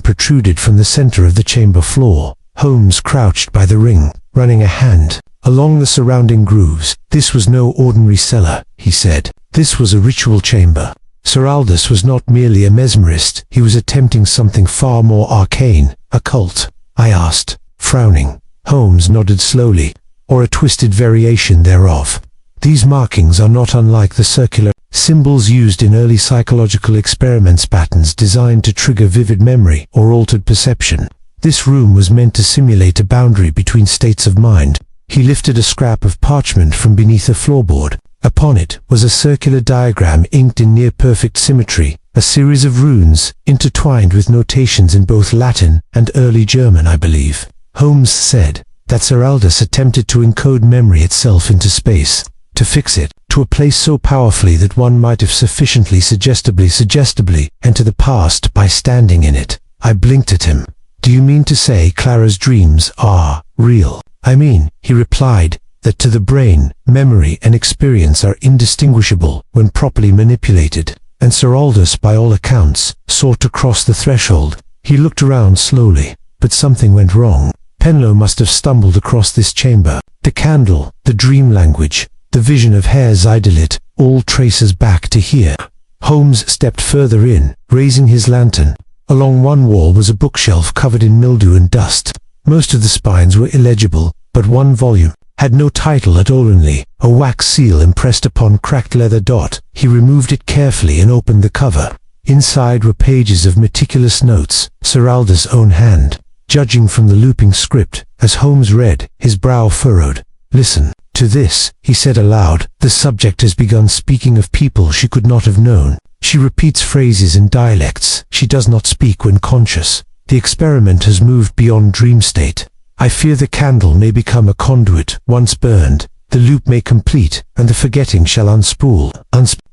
protruded from the center of the chamber floor. Holmes crouched by the ring, running a hand along the surrounding grooves. "This was no ordinary cellar," he said. "This was a ritual chamber." Sir Aldous was not merely a mesmerist, he was attempting something far more arcane. "Occult?" I asked, frowning. Holmes nodded slowly. "Or a twisted variation thereof. These markings are not unlike the circular symbols used in early psychological experiments, patterns designed to trigger vivid memory or altered perception. This room was meant to simulate a boundary between states of mind." He lifted a scrap of parchment from beneath a floorboard. Upon it was a circular diagram inked in near-perfect symmetry, a series of runes, intertwined with notations in both Latin and early German, I believe. Holmes said that Sir Aldous attempted to encode memory itself into space, to fix it to a place so powerfully that one might have sufficiently suggestively enter the past by standing in it. I blinked at him. "Do you mean to say Clara's dreams are real?" "I mean," he replied, "that to the brain, memory and experience are indistinguishable when properly manipulated." And Sir Aldous, by all accounts, sought to cross the threshold. He looked around slowly, but something went wrong. Penlow must have stumbled across this chamber. The candle, the dream language, the vision of Hare's idolit, all traces back to here. Holmes stepped further in, raising his lantern. Along one wall was a bookshelf covered in mildew and dust. Most of the spines were illegible, but one volume had no title at all, only a wax seal impressed upon cracked leather dot. He removed it carefully and opened the cover. Inside were pages of meticulous notes, Sir Aldous' own hand. Judging from the looping script, as Holmes read, his brow furrowed. "Listen to this," he said aloud. "The subject has begun speaking of people she could not have known. She repeats phrases in dialects she does not speak when conscious. The experiment has moved beyond dream state. I fear the candle may become a conduit. Once burned, the loop may complete, and the forgetting shall unspool."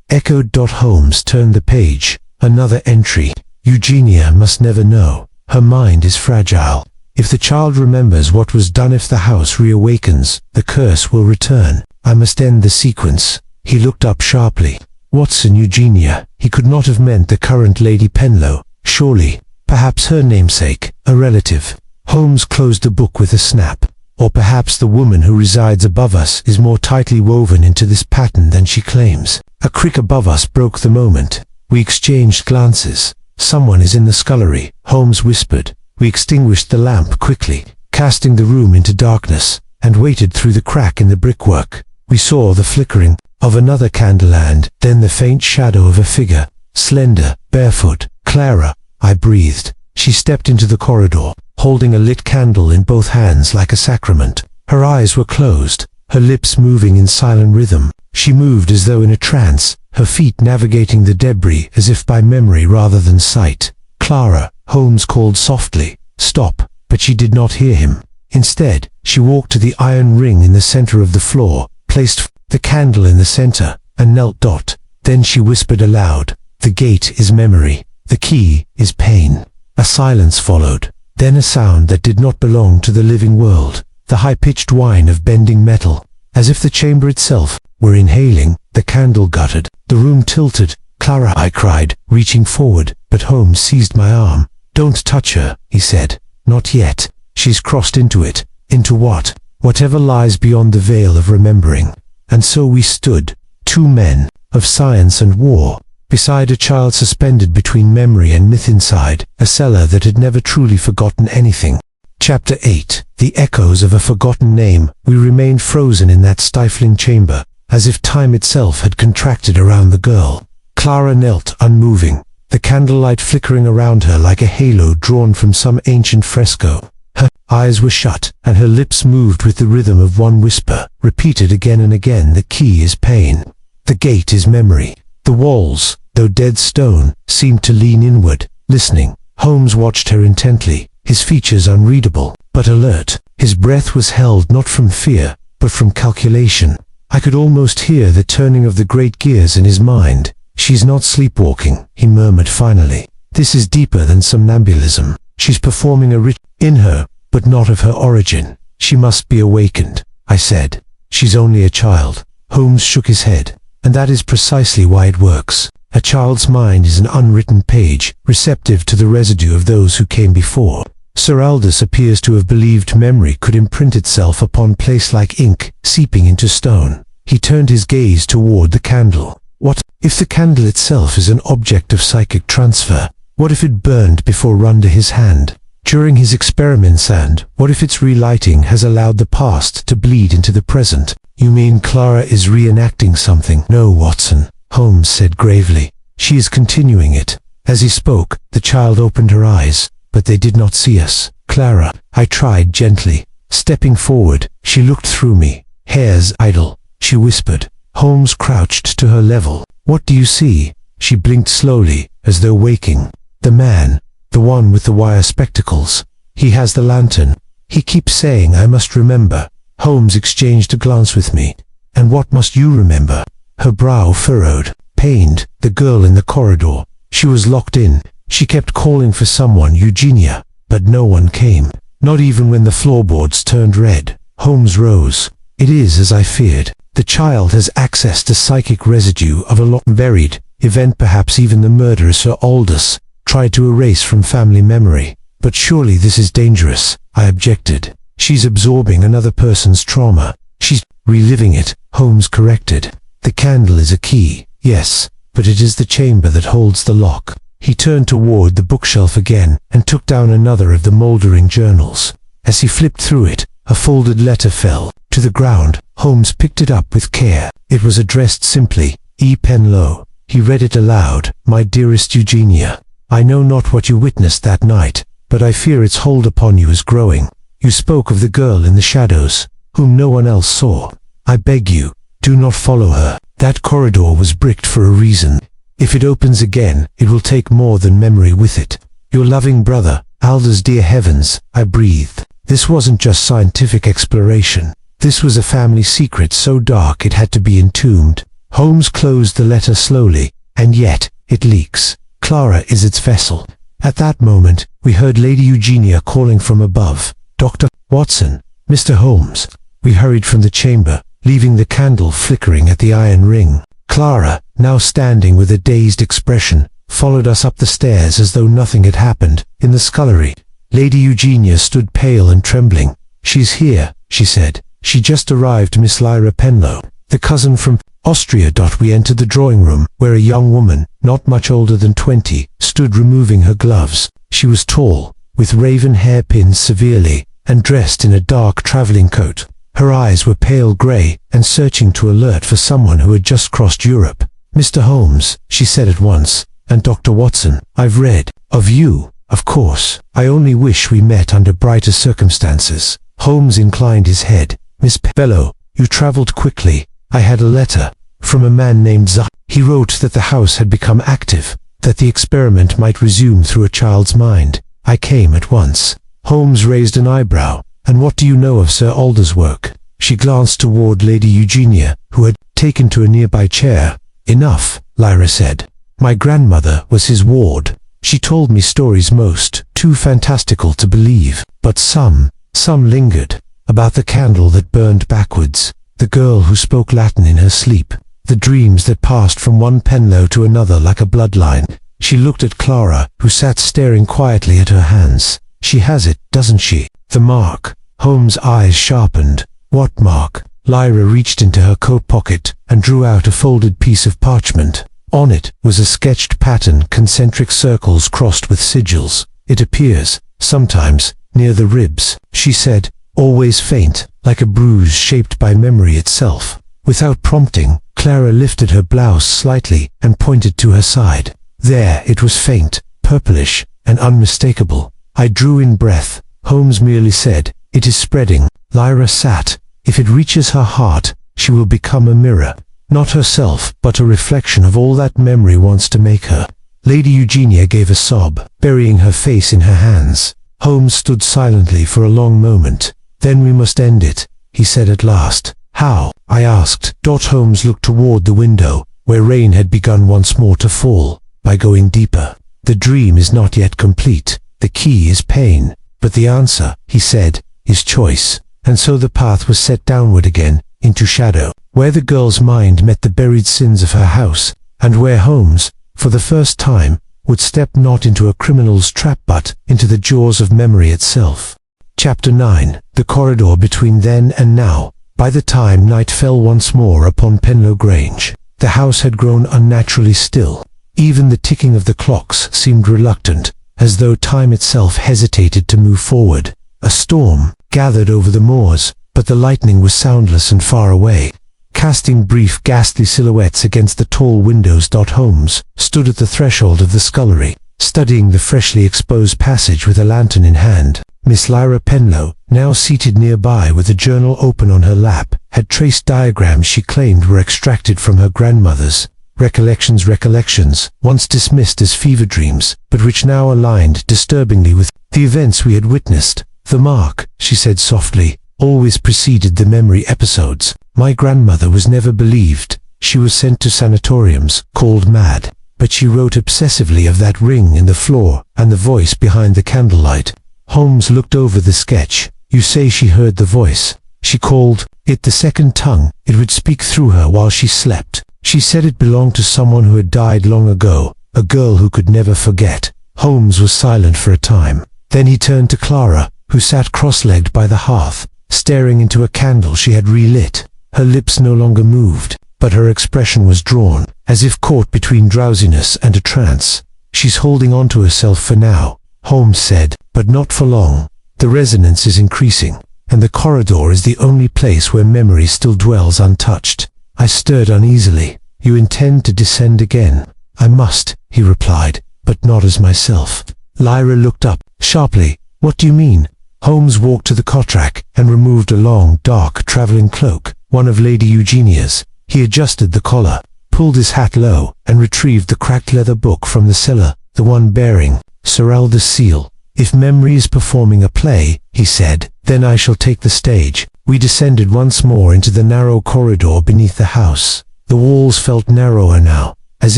Echoed. Holmes turned the page. Another entry. "Eugenia must never know. Her mind is fragile. If the child remembers what was done, if the house reawakens, the curse will return. I must end the sequence." He looked up sharply. Watson, Eugenia. He could not have meant the current Lady Penlow. Surely, perhaps her namesake, a relative. Holmes closed the book with a snap. Or perhaps the woman who resides above us is more tightly woven into this pattern than she claims. A creak above us broke the moment. We exchanged glances. Someone is in the scullery, Holmes whispered. We extinguished the lamp quickly, casting the room into darkness, and waited through the crack in the brickwork. We saw the flickering of another candle and then the faint shadow of a figure, slender, barefoot. Clara, I breathed. She stepped into the corridor, holding a lit candle in both hands like a sacrament. Her eyes were closed, her lips moving in silent rhythm. She moved as though in a trance, her feet navigating the debris as if by memory rather than sight. Clara, Holmes called softly. Stop, but she did not hear him. Instead, she walked to the iron ring in the center of the floor, placed the candle in the center, and knelt. Then she whispered aloud, "The gate is memory. The key is pain." A silence followed, then a sound that did not belong to the living world, the high-pitched whine of bending metal. As if the chamber itself were inhaling, the candle guttered. The room tilted. "Clara," I cried, reaching forward, but Holmes seized my arm. "Don't touch her," he said. "Not yet. She's crossed into it." Into what? Whatever lies beyond the veil of remembering. And so we stood, two men, of science and war, beside a child suspended between memory and myth inside a cellar that had never truly forgotten anything. Chapter 8. The echoes of a forgotten name. We remained frozen in that stifling chamber, as if time itself had contracted around the girl. Clara knelt, unmoving, the candlelight flickering around her like a halo drawn from some ancient fresco. Her eyes were shut, and her lips moved with the rhythm of one whisper, repeated again and again. "The key is pain. The gate is memory." The walls, though dead stone, seemed to lean inward, listening. Holmes watched her intently, his features unreadable, but alert. His breath was held not from fear, but from calculation. I could almost hear the turning of the great gears in his mind. "She's not sleepwalking," he murmured finally. "This is deeper than somnambulism. She's performing a ritual in her, but not of her origin. She must be awakened," I said. "She's only a child." Holmes shook his head. "And that is precisely why it works. A child's mind is an unwritten page, receptive to the residue of those who came before. Sir Aldous appears to have believed memory could imprint itself upon place like ink, seeping into stone." He turned his gaze toward the candle. "What if the candle itself is an object of psychic transfer? What if it burned before under his hand during his experiments, and what if its relighting has allowed the past to bleed into the present?" "You mean Clara is reenacting something?" "No, Watson," Holmes said gravely. "She is continuing it." As he spoke, the child opened her eyes, but they did not see us. "Clara," I tried gently. Stepping forward, she looked through me. "Hair's idle," she whispered. Holmes crouched to her level. "What do you see?" She blinked slowly, as though waking. "The man, the one with the wire spectacles. He has the lantern. He keeps saying I must remember." Holmes exchanged a glance with me. "And what must you remember?" Her brow furrowed. "Pained, the girl in the corridor. She was locked in. She kept calling for someone, Eugenia, but no one came. Not even when the floorboards turned red." Holmes rose. "It is as I feared. The child has access to psychic residue of a long buried event, perhaps even the murderer Sir Aldous tried to erase from family memory." "But surely this is dangerous," I objected. "She's absorbing another person's trauma." "She's reliving it," Holmes corrected. "The candle is a key, yes, but it is the chamber that holds the lock." He turned toward the bookshelf again and took down another of the moldering journals. As he flipped through it, a folded letter fell to the ground. Holmes picked it up with care. It was addressed simply, E. Penlow. He read it aloud. "My dearest Eugenia, I know not what you witnessed that night, but I fear its hold upon you is growing. You spoke of the girl in the shadows, whom no one else saw. I beg you, do not follow her. That corridor was bricked for a reason. If it opens again, it will take more than memory with it. Your loving brother, Aldous." "Dear heavens," I breathed. This wasn't just scientific exploration. This was a family secret so dark it had to be entombed. Holmes closed the letter slowly. "And yet, it leaks. Clara is its vessel." At that moment, we heard Lady Eugenia calling from above. "Dr. Watson, Mr. Holmes." We hurried from the chamber, leaving the candle flickering at the iron ring. Clara, now standing with a dazed expression, followed us up the stairs as though nothing had happened. In the scullery, Lady Eugenia stood pale and trembling. "She's here," she said. She just arrived, Miss Lyra Penlow, the cousin from Austria. We entered the drawing room, where a young woman, not much older than 20, stood removing her gloves. She was tall, with raven hairpins severely, and dressed in a dark traveling coat. Her eyes were pale grey, and searching to alert for someone who had just crossed Europe. Mr. Holmes, she said at once, and Dr. Watson, I've read of you, of course. I only wish we met under brighter circumstances. Holmes inclined his head. Miss Penlow, you travelled quickly. I had a letter from a man named Z. He wrote that the house had become active, that the experiment might resume through a child's mind. I came at once. Holmes raised an eyebrow. And what do you know of Sir Alder's work? She glanced toward Lady Eugenia, who had taken to a nearby chair. Enough, Lyra said. My grandmother was his ward. She told me stories most too fantastical to believe, but some lingered. About the candle that burned backwards, the girl who spoke Latin in her sleep, the dreams that passed from one Penlow to another like a bloodline. She looked at Clara, who sat staring quietly at her hands. She has it, doesn't she? The mark. Holmes' eyes sharpened. What mark? Lyra reached into her coat pocket and drew out a folded piece of parchment. On it was a sketched pattern, concentric circles crossed with sigils. It appears, sometimes, near the ribs, she said, always faint, like a bruise shaped by memory itself. Without prompting, Clara lifted her blouse slightly and pointed to her side. There it was, faint, purplish, and unmistakable. I drew in breath. Holmes merely said, it is spreading. Lyra sat. If it reaches her heart, she will become a mirror. Not herself, but a reflection of all that memory wants to make her. Lady Eugenia gave a sob, burying her face in her hands. Holmes stood silently for a long moment. Then we must end it, he said at last. How? I asked. Holmes looked toward the window, where rain had begun once more to fall. By going deeper. The dream is not yet complete. The key is pain. But the answer, he said, is choice. And so the path was set downward again, into shadow, where the girl's mind met the buried sins of her house, and where Holmes, for the first time, would step not into a criminal's trap but into the jaws of memory itself. Chapter 9. The corridor between then and now. By the time night fell once more upon Penlow Grange, the house had grown unnaturally still. Even the ticking of the clocks seemed reluctant, as though time itself hesitated to move forward. A storm gathered over the moors, but the lightning was soundless and far away, casting brief ghastly silhouettes against the tall windows. Holmes stood at the threshold of the scullery, studying the freshly exposed passage with a lantern in hand. Miss Lyra Penlow, now seated nearby with a journal open on her lap, had traced diagrams she claimed were extracted from her grandmother's recollections, once dismissed as fever dreams, but which now aligned disturbingly with the events we had witnessed. The mark, she said softly, always preceded the memory episodes. My grandmother was never believed. She was sent to sanatoriums, called mad. But she wrote obsessively of that ring in the floor and the voice behind the candlelight. Holmes looked over the sketch. You say she heard the voice. She called it the second tongue. It would speak through her while she slept. She said it belonged to someone who had died long ago, a girl who could never forget. Holmes was silent for a time. Then he turned to Clara, who sat cross-legged by the hearth, staring into a candle she had relit. Her lips no longer moved, but her expression was drawn, as if caught between drowsiness and a trance. She's holding on to herself for now, Holmes said, but not for long. The resonance is increasing, and the corridor is the only place where memory still dwells untouched. I stirred uneasily. You intend to descend again? I must, he replied, but not as myself. Lyra looked up, sharply. What do you mean? Holmes walked to the cot-rack and removed a long, dark traveling cloak, one of Lady Eugenia's. He adjusted the collar, pulled his hat low, and retrieved the cracked leather book from the cellar, the one bearing Sir Alder's seal. If memory is performing a play, he said, then I shall take the stage. We descended once more into the narrow corridor beneath the house. The walls felt narrower now, as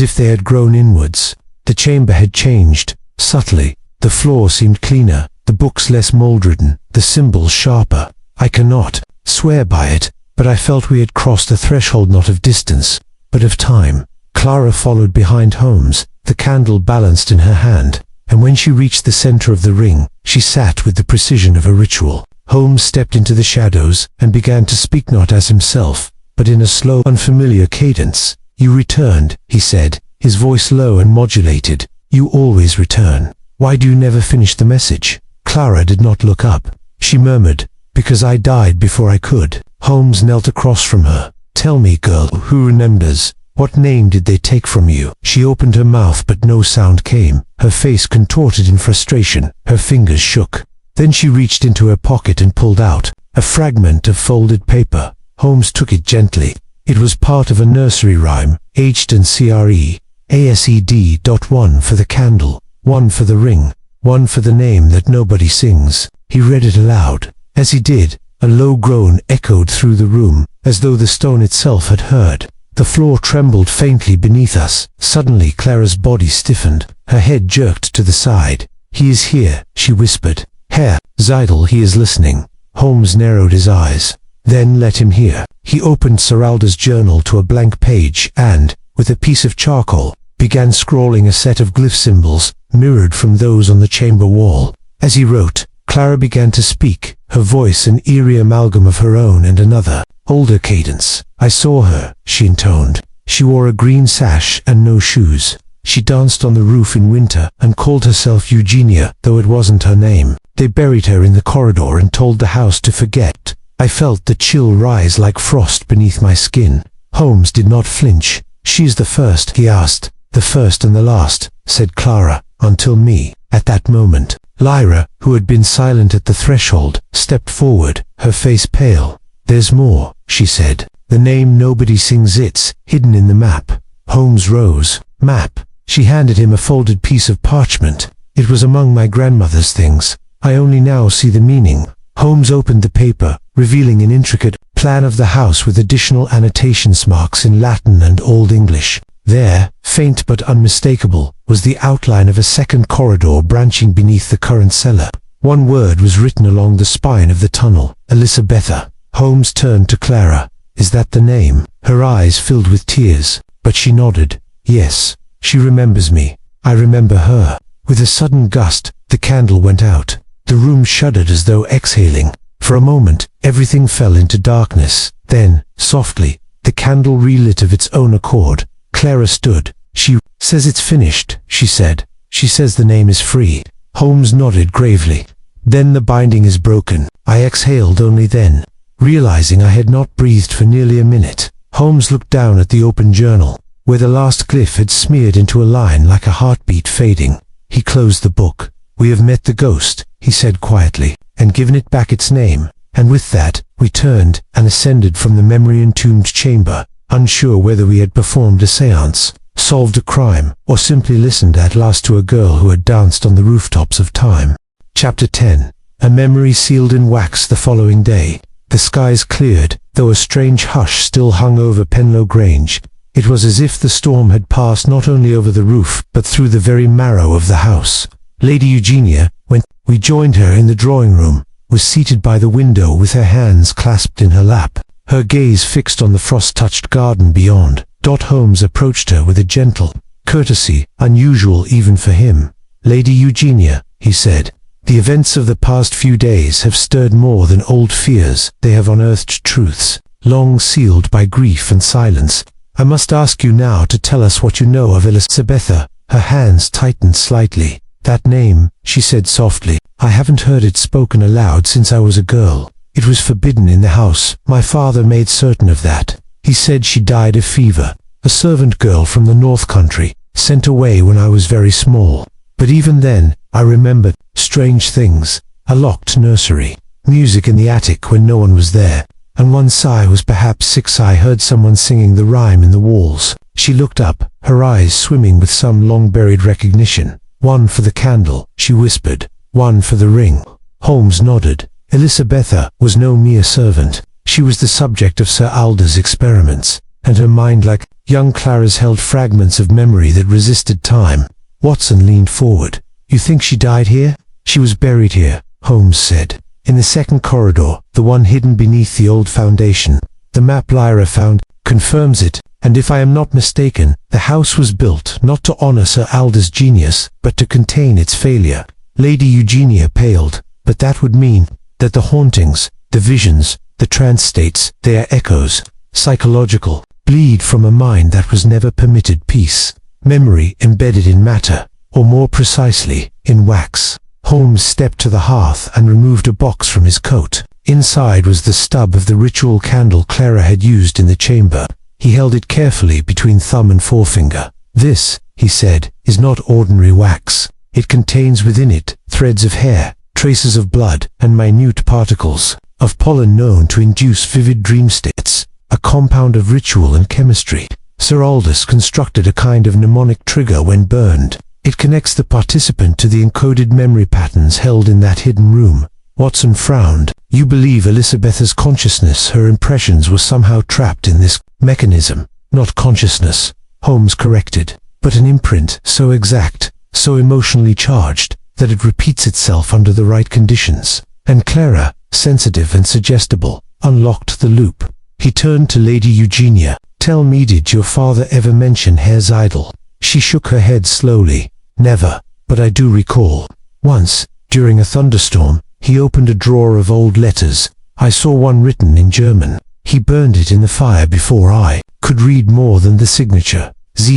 if they had grown inwards. The chamber had changed, subtly. The floor seemed cleaner, the books less mold-ridden, the symbols sharper. I cannot swear by it, but I felt we had crossed the threshold not of distance, but of time. Clara followed behind Holmes, the candle balanced in her hand, and when she reached the center of the ring, she sat with the precision of a ritual. Holmes stepped into the shadows and began to speak, not as himself, but in a slow, unfamiliar cadence. "You returned," he said, his voice low and modulated. "You always return. Why do you never finish the message?" Clara did not look up. She murmured, "Because I died before I could." Holmes knelt across from her. "Tell me, girl, who remembers? What name did they take from you?" She opened her mouth, but no sound came. Her face contorted in frustration. Her fingers shook. Then she reached into her pocket and pulled out a fragment of folded paper. Holmes took it gently. It was part of a nursery rhyme, aged and CRE. ASED. 1 for the candle, 1 for the ring, 1 for the name that nobody sings. He read it aloud. As he did, a low groan echoed through the room, as though the stone itself had heard. The floor trembled faintly beneath us. Suddenly Clara's body stiffened. Her head jerked to the side. "He is here," she whispered. "Herr Seidel, he is listening." Holmes narrowed his eyes. "Then let him hear." He opened Seralda's journal to a blank page and, with a piece of charcoal, began scrawling a set of glyph symbols mirrored from those on the chamber wall. As he wrote, Clara began to speak, her voice an eerie amalgam of her own and another, older cadence. "I saw her," she intoned. "She wore a green sash and no shoes. She danced on the roof in winter and called herself Eugenia, though it wasn't her name. They buried her in the corridor and told the house to forget. I felt the chill rise like frost beneath my skin." Holmes did not flinch. "She is the first?" he asked. "The first and the last," said Clara, "until me." At that moment, Lyra, who had been silent at the threshold, stepped forward, her face pale. "There's more," she said. "The name nobody sings, it's hidden in the map." Holmes rose. "Map?" She handed him a folded piece of parchment. "It was among my grandmother's things. I only now see the meaning." Holmes opened the paper, revealing an intricate plan of the house with additional annotations marks in Latin and Old English. There, faint but unmistakable, was the outline of a second corridor branching beneath the current cellar. One word was written along the spine of the tunnel: Elisabetta. Holmes turned to Clara. "Is that the name?" Her eyes filled with tears, but she nodded. "Yes, she remembers me. I remember her." With a sudden gust, the candle went out. The room shuddered as though exhaling. For a moment, everything fell into darkness. Then, softly, the candle relit of its own accord. Clara stood. "She says it's finished," she said. "She says the name is free." Holmes nodded gravely. "Then the binding is broken." I exhaled only then, realizing I had not breathed for nearly a minute. Holmes looked down at the open journal, where the last glyph had smeared into a line like a heartbeat fading. He closed the book. "We have met the ghost," he said quietly, "and given it back its name." And with that, we turned and ascended from the memory-entombed chamber, unsure whether we had performed a séance, solved a crime, or simply listened at last to a girl who had danced on the rooftops of time. Chapter 10. A memory sealed in wax. The following day, the skies cleared, though a strange hush still hung over Penlow Grange. It was as if the storm had passed not only over the roof, but through the very marrow of the house. Lady Eugenia, when we joined her in the drawing-room, was seated by the window with her hands clasped in her lap, her gaze fixed on the frost-touched garden beyond. Holmes approached her with a gentle courtesy, unusual even for him. "Lady Eugenia," he said, "the events of the past few days have stirred more than old fears. They have unearthed truths, long sealed by grief and silence. I must ask you now to tell us what you know of Elisabetta." Her hands tightened slightly. "That name," she said softly, "I haven't heard it spoken aloud since I was a girl. It was forbidden in the house. My father made certain of that. He said she died of fever. A servant girl from the North Country, sent away when I was very small. But even then, I remembered strange things. A locked nursery, music in the attic when no one was there, and once I was perhaps 6 I heard someone singing the rhyme in the walls." She looked up, her eyes swimming with some long-buried recognition. "1 for the candle," she whispered. "1 for the ring." Holmes nodded. Elisabetta was no mere servant. She was the subject of Sir Alder's experiments, and her mind, like young Clara's, held fragments of memory that resisted time. Watson leaned forward. "You think she died here?" "She was buried here," Holmes said. "In the second corridor, the one hidden beneath the old foundation. The map Lyra found confirms it, and if I am not mistaken, the house was built not to honor Sir Alder's genius, but to contain its failure." Lady Eugenia paled. "But that would mean..." that the hauntings, the visions, the trance states, they are echoes, psychological, bleed from a mind that was never permitted peace, memory embedded in matter, or more precisely, in wax. Holmes stepped to the hearth and removed a box from his coat. Inside was the stub of the ritual candle Clara had used in the chamber. He held it carefully between thumb and forefinger. "This," he said, "is not ordinary wax. It contains within it threads of hair, traces of blood, and minute particles of pollen known to induce vivid dream states, a compound of ritual and chemistry. Sir Aldous constructed a kind of mnemonic trigger when burned. It connects the participant to the encoded memory patterns held in that hidden room." Watson frowned. "You believe Elizabeth's consciousness, her impressions, were somehow trapped in this mechanism?" "Not consciousness," Holmes corrected, "but an imprint so exact, so emotionally charged, that it repeats itself under the right conditions. And Clara, sensitive and suggestible, unlocked the loop." He turned to Lady Eugenia. "Tell me, did your father ever mention Herr Seidel?" She shook her head slowly. "Never, but I do recall. Once, during a thunderstorm, he opened a drawer of old letters. I saw one written in German. He burned it in the fire before I could read more than the signature."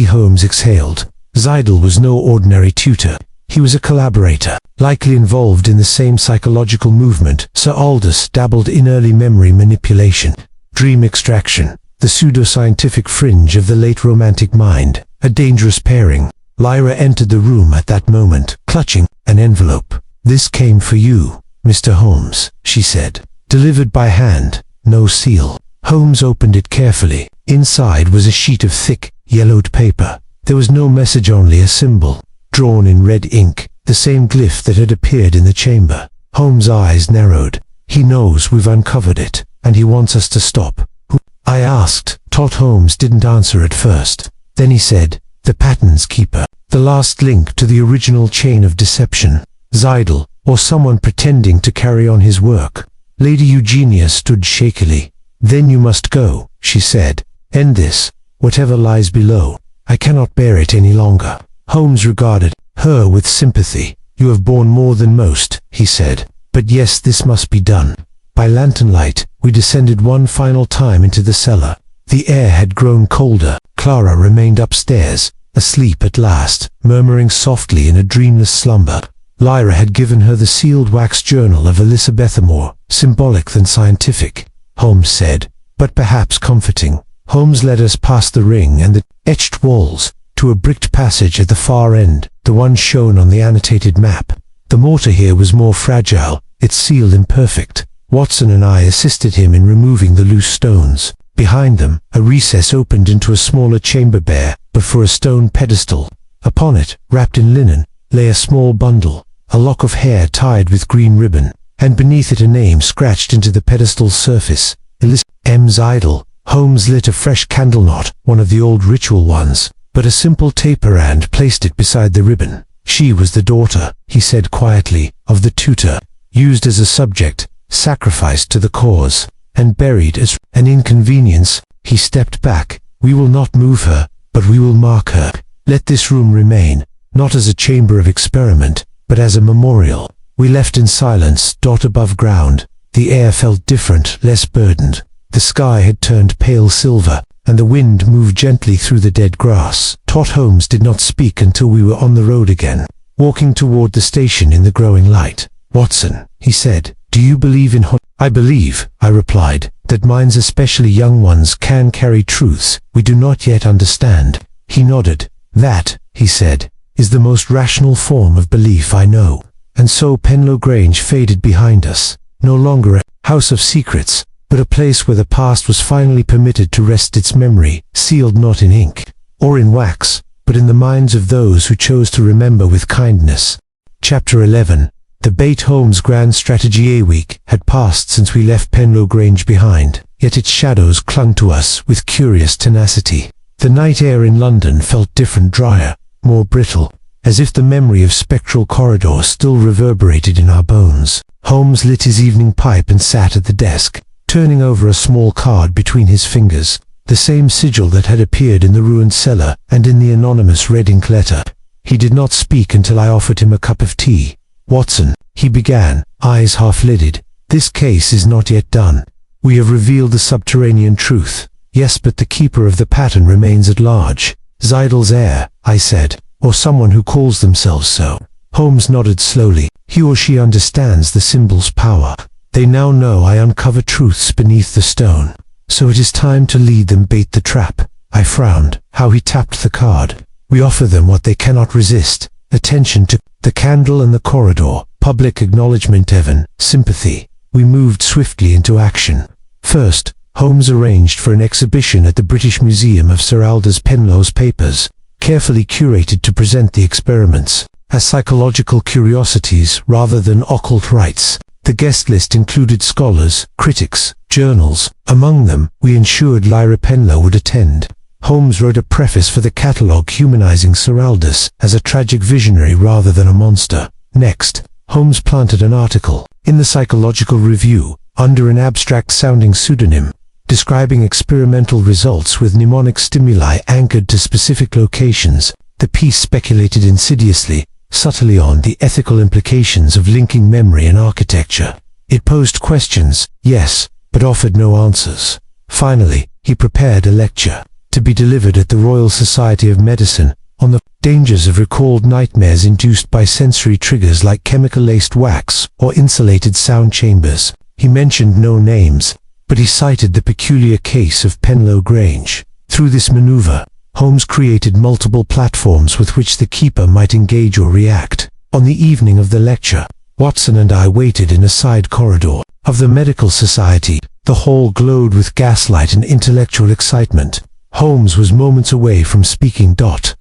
Holmes exhaled. Seidel was no ordinary tutor. He was a collaborator, likely involved in the same psychological movement Sir Aldous dabbled in: early memory manipulation, dream extraction, the pseudoscientific fringe of the late romantic mind. A dangerous pairing. Lyra entered the room at that moment, clutching an envelope. "This came for you, Mr. Holmes," she said. "Delivered by hand, no seal." Holmes opened it carefully. Inside was a sheet of thick, yellowed paper. There was no message, only a symbol, drawn in red ink, the same glyph that had appeared in the chamber. Holmes' eyes narrowed. "He knows we've uncovered it, and he wants us to stop." "Who?" I asked. Todd Holmes didn't answer at first. Then he said, "The Patterns Keeper. The last link to the original chain of deception. Seidel, or someone pretending to carry on his work." Lady Eugenia stood shakily. "Then you must go," she said. "End this, whatever lies below. I cannot bear it any longer." Holmes regarded her with sympathy. "You have borne more than most," he said. "But yes, this must be done." By lantern light, we descended one final time into the cellar. The air had grown colder. Clara remained upstairs, asleep at last, murmuring softly in a dreamless slumber. Lyra had given her the sealed wax journal of Elizabeth Moore, symbolic than scientific, Holmes said, but perhaps comforting. Holmes led us past the ring and the etched walls, to a bricked passage at the far end, the one shown on the annotated map. The mortar here was more fragile, its seal imperfect. Watson and I assisted him in removing the loose stones. Behind them, a recess opened into a smaller chamber, bare but for a stone pedestal. Upon it, wrapped in linen, lay a small bundle, a lock of hair tied with green ribbon, and beneath it a name scratched into the pedestal's surface. Elizabeth M. Seidel. Holmes lit a fresh candle, not one of the old ritual ones, but a simple taper, and placed it beside the ribbon. "She was the daughter," he said quietly, "of the tutor, used as a subject, sacrificed to the cause, and buried as an inconvenience." He stepped back. "We will not move her, but we will mark her. Let this room remain, not as a chamber of experiment, but as a memorial." We left in silence. Above ground, the air felt different, less burdened. The sky had turned pale silver, and the wind moved gently through the dead grass. Todd Holmes did not speak until we were on the road again, walking toward the station in the growing light. "Watson," he said, "do you believe in "I believe," I replied, "that minds, especially young ones, can carry truths we do not yet understand." He nodded. "That," he said, "is the most rational form of belief I know." And so Penlow Grange faded behind us, no longer a house of secrets, but a place where the past was finally permitted to rest its memory, sealed not in ink or in wax, but in the minds of those who chose to remember with kindness. Chapter 11. The Bate Holmes Grand Strategy. A week had passed since we left Penlow Grange behind, yet its shadows clung to us with curious tenacity. The night air in London felt different, drier, more brittle, as if the memory of spectral corridors still reverberated in our bones. Holmes lit his evening pipe and sat at the desk, turning over a small card between his fingers, the same sigil that had appeared in the ruined cellar and in the anonymous red ink letter. He did not speak until I offered him a cup of tea. "Watson," he began, eyes half-lidded, This case is not yet done. We have revealed the subterranean truth. Yes, but the keeper of the pattern remains at large. Zeidel's heir, I said, or someone who calls themselves so. Holmes nodded slowly. He or she understands the symbol's power. They now know I uncover truths beneath the stone. So it is time to lead them bait the trap. I frowned. How he tapped the card. We offer them what they cannot resist. Attention to the candle and the corridor. Public acknowledgement, Evan. Sympathy. We moved swiftly into action. First, Holmes arranged for an exhibition at the British Museum of Sir Aldous Penlow's papers, carefully curated to present the experiments as psychological curiosities rather than occult rites. The guest list included scholars, critics, journals. Among them, we ensured Lyra Penlow would attend. Holmes wrote a preface for the catalogue humanizing Sir Aldous as a tragic visionary rather than a monster. Next, Holmes planted an article in the Psychological Review under an abstract-sounding pseudonym, describing experimental results with mnemonic stimuli anchored to specific locations. The piece speculated insidiously, subtly on the ethical implications of linking memory and architecture. It posed questions, yes, but offered no answers. Finally, he prepared a lecture, to be delivered at the Royal Society of Medicine, on the dangers of recalled nightmares induced by sensory triggers like chemical-laced wax or insulated sound chambers. He mentioned no names, but he cited the peculiar case of Penlow Grange. Through this maneuver, Holmes created multiple platforms with which the keeper might engage or react. On the evening of the lecture, Watson and I waited in a side corridor of the Medical Society. The hall glowed with gaslight and intellectual excitement. Holmes was moments away from speaking.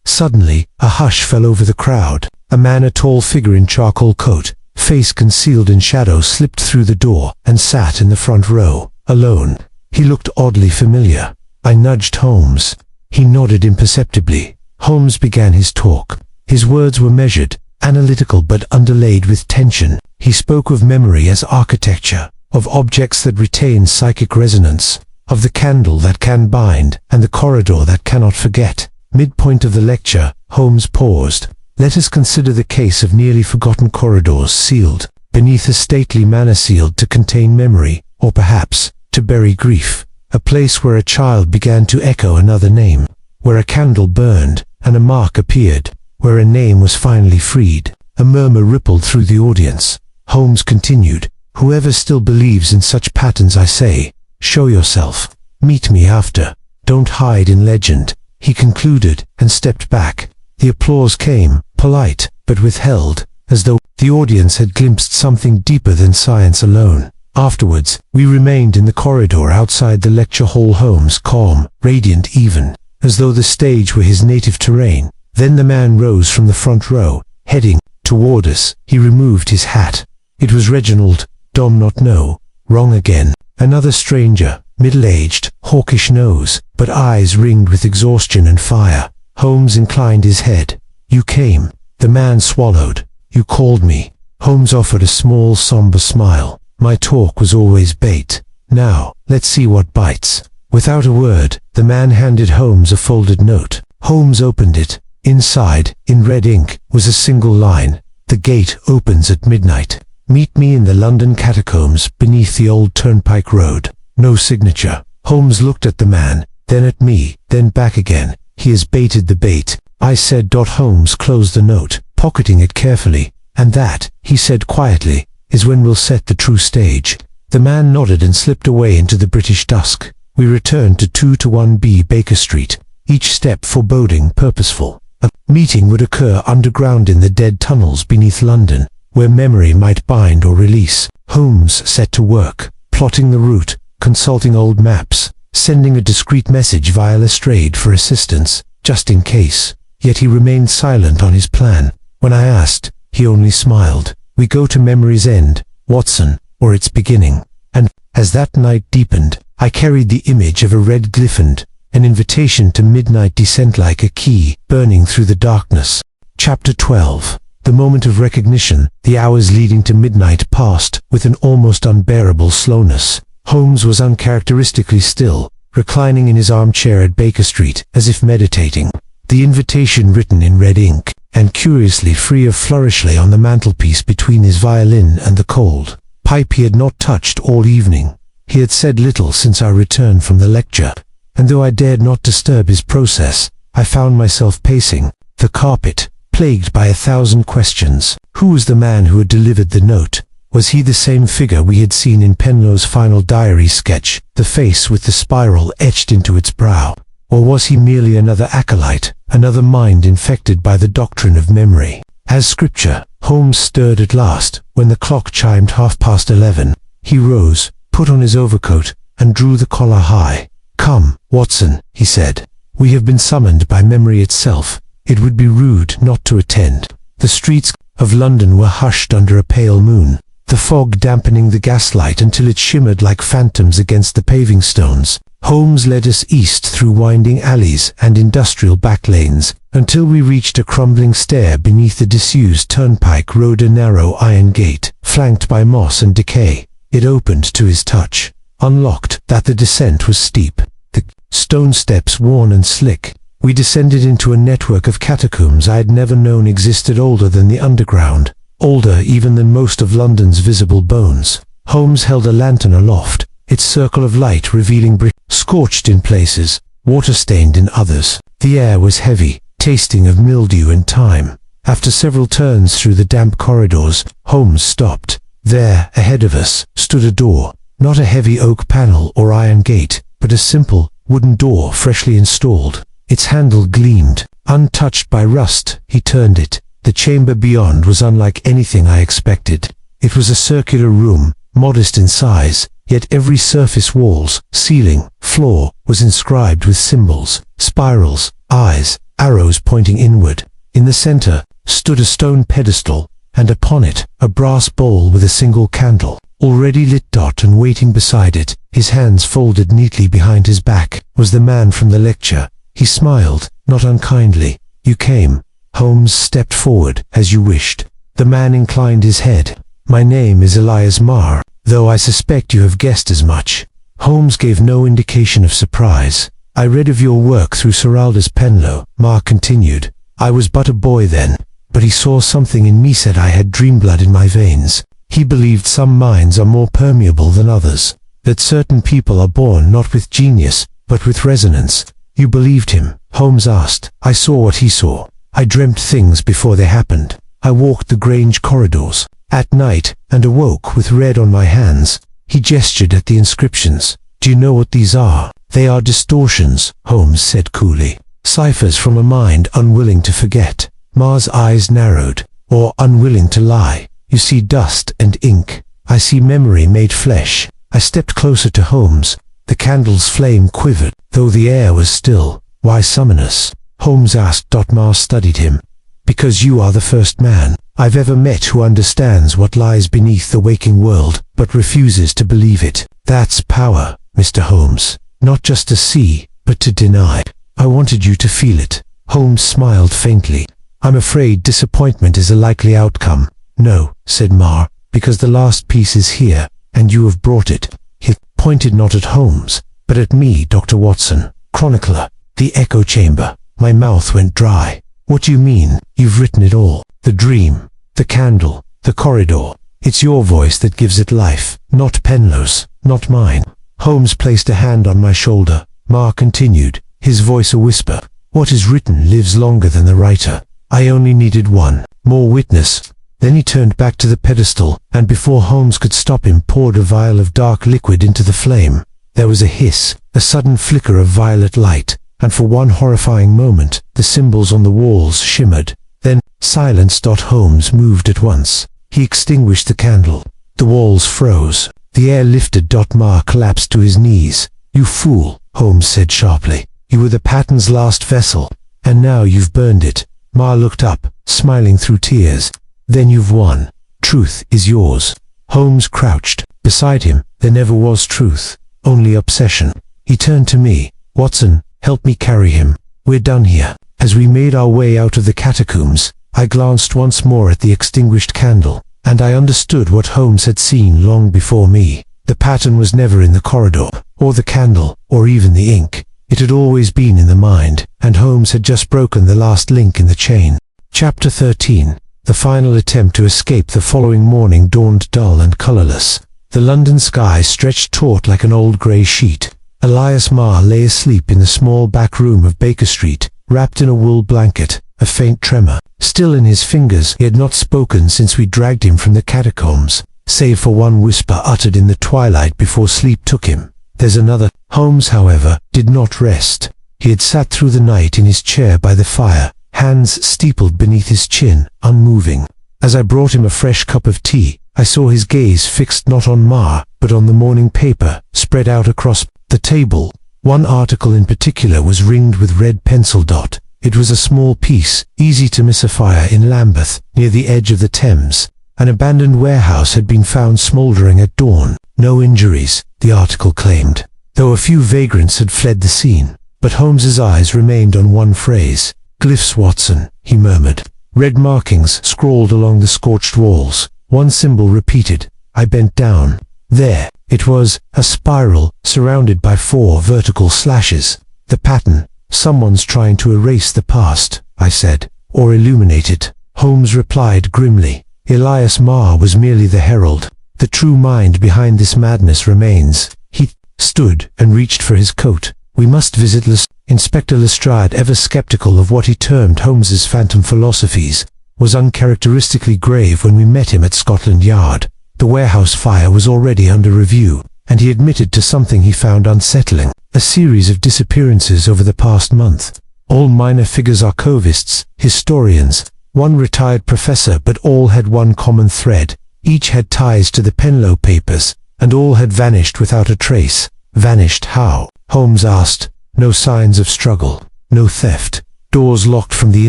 Suddenly, a hush fell over the crowd. A man, a tall figure in charcoal coat, face concealed in shadow, slipped through the door and sat in the front row, alone. He looked oddly familiar. I nudged Holmes. He nodded imperceptibly. Holmes began his talk. His words were measured, analytical but underlaid with tension. He spoke of memory as architecture, of objects that retain psychic resonance, of the candle that can bind, and the corridor that cannot forget. Midpoint of the lecture, Holmes paused. Let us consider the case of nearly forgotten corridors sealed beneath a stately manor, sealed to contain memory, or perhaps to bury grief. A place where a child began to echo another name, where a candle burned and a mark appeared, where a name was finally freed. A murmur rippled through the audience. Holmes continued, "Whoever still believes in such patterns, I say, show yourself. Meet me after. Don't hide in legend." He concluded and stepped back. The applause came, polite, but withheld, as though the audience had glimpsed something deeper than science alone. Afterwards, we remained in the corridor outside the lecture hall. Holmes calm, radiant even, as though the stage were his native terrain. Then the man rose from the front row, heading toward us. He removed his hat. It was Reginald. Dom not know. Wrong again. Another stranger, middle-aged, hawkish nose, but eyes ringed with exhaustion and fire. Holmes inclined his head. "You came." The man swallowed. "You called me." Holmes offered a small, somber smile. "My talk was always bait. Now, let's see what bites." Without a word, the man handed Holmes a folded note. Holmes opened it. Inside, in red ink, was a single line. "The gate opens at midnight. Meet me in the London catacombs beneath the old turnpike road." No signature. Holmes looked at the man, then at me, then back again. "He has baited the bait," I said. Holmes closed the note, pocketing it carefully. "And that," he said quietly, "is when we'll set the true stage." The man nodded and slipped away into the British dusk. We returned to 2-1B Baker Street, each step foreboding, purposeful. A meeting would occur underground in the dead tunnels beneath London, where memory might bind or release. Holmes set to work, plotting the route, consulting old maps, sending a discreet message via Lestrade for assistance, just in case. Yet he remained silent on his plan. When I asked, he only smiled. "We go to memory's end, Watson, or its beginning." And, as that night deepened, I carried the image of a red glyphond, an invitation to midnight descent like a key, burning through the darkness. Chapter 12. The moment of recognition. The hours leading to midnight passed with an almost unbearable slowness. Holmes was uncharacteristically still, reclining in his armchair at Baker Street, as if meditating. The invitation written in red ink, and curiously free of flourish, lay on the mantelpiece between his violin and the cold, pipe he had not touched all evening. He had said little since our return from the lecture, and though I dared not disturb his process, I found myself pacing the carpet, plagued by 1,000 questions. Who was the man who had delivered the note? Was he the same figure we had seen in Penlo's final diary sketch, the face with the spiral etched into its brow? Or was he merely another acolyte, another mind infected by the doctrine of memory? As scripture, Holmes stirred at last, when the clock chimed 11:30. He rose, put on his overcoat, and drew the collar high. "Come, Watson," he said. "We have been summoned by memory itself. It would be rude not to attend." The streets of London were hushed under a pale moon, the fog dampening the gaslight until it shimmered like phantoms against the paving stones. Holmes led us east through winding alleys and industrial back lanes, until we reached a crumbling stair beneath the disused turnpike road, a narrow iron gate, flanked by moss and decay. It opened to his touch, unlocked. That the descent was steep, the stone steps worn and slick. We descended into a network of catacombs I had never known existed, older than the underground, older even than most of London's visible bones. Holmes held a lantern aloft, its circle of light revealing brick, scorched in places, water-stained in others. The air was heavy, tasting of mildew and time. After several turns through the damp corridors, Holmes stopped. There, ahead of us, stood a door, not a heavy oak panel or iron gate, but a simple, wooden door freshly installed. Its handle gleamed, untouched by rust. He turned it. The chamber beyond was unlike anything I expected. It was a circular room, modest in size, yet every surface, walls, ceiling, floor, was inscribed with symbols, spirals, eyes, arrows pointing inward. In the center stood a stone pedestal, and upon it a brass bowl with a single candle, already lit. And waiting beside it, his hands folded neatly behind his back, was the man from the lecture. He smiled, not unkindly. "You came." Holmes stepped forward. "As you wished." The man inclined his head. "My name is Elias Marr, though I suspect you have guessed as much." Holmes gave no indication of surprise. "I read of your work through Sir Aldous Penlo," Marr continued. "I was but a boy then, but he saw something in me, said I had dream blood in my veins. He believed some minds are more permeable than others, that certain people are born not with genius, but with resonance." "You believed him?" Holmes asked. "I saw what he saw. I dreamt things before they happened. I walked the Grange corridors at night and awoke with red on my hands." He gestured at the inscriptions. "Do you know what these are?" "They are distortions," Holmes said coolly. "Ciphers from a mind unwilling to forget." Marr's eyes narrowed. "Or unwilling to lie. You see dust and ink. I see memory made flesh." I stepped closer to Holmes. The candle's flame quivered, though the air was still. "Why summon us?" Holmes asked. Marr studied him. "Because you are the first man I've ever met who understands what lies beneath the waking world, but refuses to believe it. That's power, Mr. Holmes. Not just to see, but to deny. I wanted you to feel it." Holmes smiled faintly. "I'm afraid disappointment is a likely outcome." "No," said Marr, "because the last piece is here, and you have brought it." He pointed not at Holmes, but at me, Dr. Watson, chronicler. "The echo chamber." My mouth went dry. "What do you mean?" "You've written it all. The dream, the candle, the corridor. It's your voice that gives it life, not Penlo's, not mine." Holmes placed a hand on my shoulder. Marr continued, his voice a whisper. "What is written lives longer than the writer. I only needed one more witness." Then he turned back to the pedestal, and before Holmes could stop him, poured a vial of dark liquid into the flame. There was a hiss, a sudden flicker of violet light, and for one horrifying moment, the symbols on the walls shimmered. Then, silence. Holmes moved at once. He extinguished the candle. The walls froze. The air lifted. Marr collapsed to his knees. "You fool," Holmes said sharply. "You were the pattern's last vessel, and now you've burned it." Marr looked up, smiling through tears. "Then you've won. Truth is yours." Holmes crouched. Beside him, there never was truth, only obsession. He turned to me. "Watson, help me carry him. We're done here." As we made our way out of the catacombs, I glanced once more at the extinguished candle, and I understood what Holmes had seen long before me. The pattern was never in the corridor, or the candle, or even the ink. It had always been in the mind, and Holmes had just broken the last link in the chain. Chapter 13. The final attempt to escape the following morning dawned dull and colourless. The London sky stretched taut like an old grey sheet. Elias Marr lay asleep in the small back room of Baker Street, wrapped in a wool blanket, a faint tremor still in his fingers. He had not spoken since we dragged him from the catacombs, save for one whisper uttered in the twilight before sleep took him. "There's another." Holmes, however, did not rest. He had sat through the night in his chair by the fire, hands steepled beneath his chin, unmoving. As I brought him a fresh cup of tea, I saw his gaze fixed not on Marr, but on the morning paper, spread out across the table. One article in particular was ringed with red pencil dot. It was a small piece, easy to miss. A fire in Lambeth, near the edge of the Thames. An abandoned warehouse had been found smouldering at dawn. No injuries, the article claimed, though a few vagrants had fled the scene. But Holmes's eyes remained on one phrase. "Glyphs, Watson," he murmured. Red markings scrawled along the scorched walls. One symbol repeated. I bent down. There, it was, a spiral, surrounded by 4 vertical slashes. "The pattern. Someone's trying to erase the past," I said, "or illuminate it." Holmes replied grimly. "Elias Marr was merely the herald. The true mind behind this madness remains." He stood and reached for his coat. "We must visit Inspector Lestrade, ever skeptical of what he termed Holmes's phantom philosophies, was uncharacteristically grave when we met him at Scotland Yard. The warehouse fire was already under review, and he admitted to something he found unsettling: a series of disappearances over the past month. All minor figures archivists, historians, one retired professor, but all had one common thread. Each had ties to the Penlow papers, and all had vanished without a trace. Vanished how? Holmes asked. No signs of struggle, no theft. Doors locked from the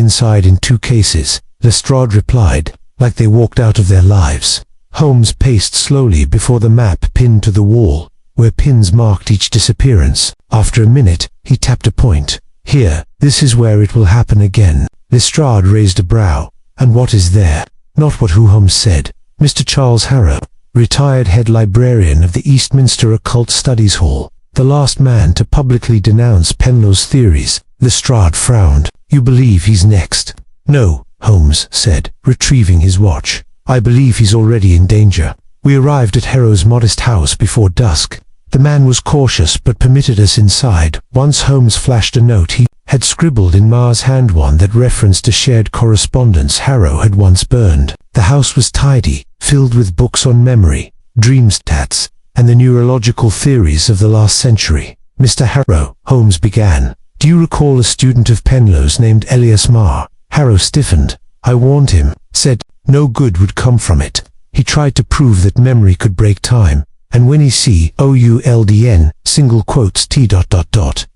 inside in 2 cases, Lestrade replied, like they walked out of their lives. Holmes paced slowly before the map pinned to the wall, where pins marked each disappearance. After a minute, he tapped a point. "Here, this is where it will happen again." Lestrade raised a brow. "And what is there?" "Not what Holmes said. Mr. Charles Harrow, retired head librarian of the Eastminster Occult Studies Hall, the last man to publicly denounce Penlow's theories." Lestrade frowned. "You believe he's next?" "No," Holmes said, retrieving his watch. "I believe he's already in danger." We arrived at Harrow's modest house before dusk. The man was cautious but permitted us inside. Once Holmes flashed a note he had scribbled in Marr's hand, one that referenced a shared correspondence Harrow had once burned. The house was tidy, filled with books on memory, dream stats, and the neurological theories of the last century. "Mr. Harrow," Holmes began, "do you recall a student of Penlow's named Elias Marr?" Harrow stiffened. "I warned him, said no good would come from it. He tried to prove that memory could break time, and when he COULDN, single quotes T.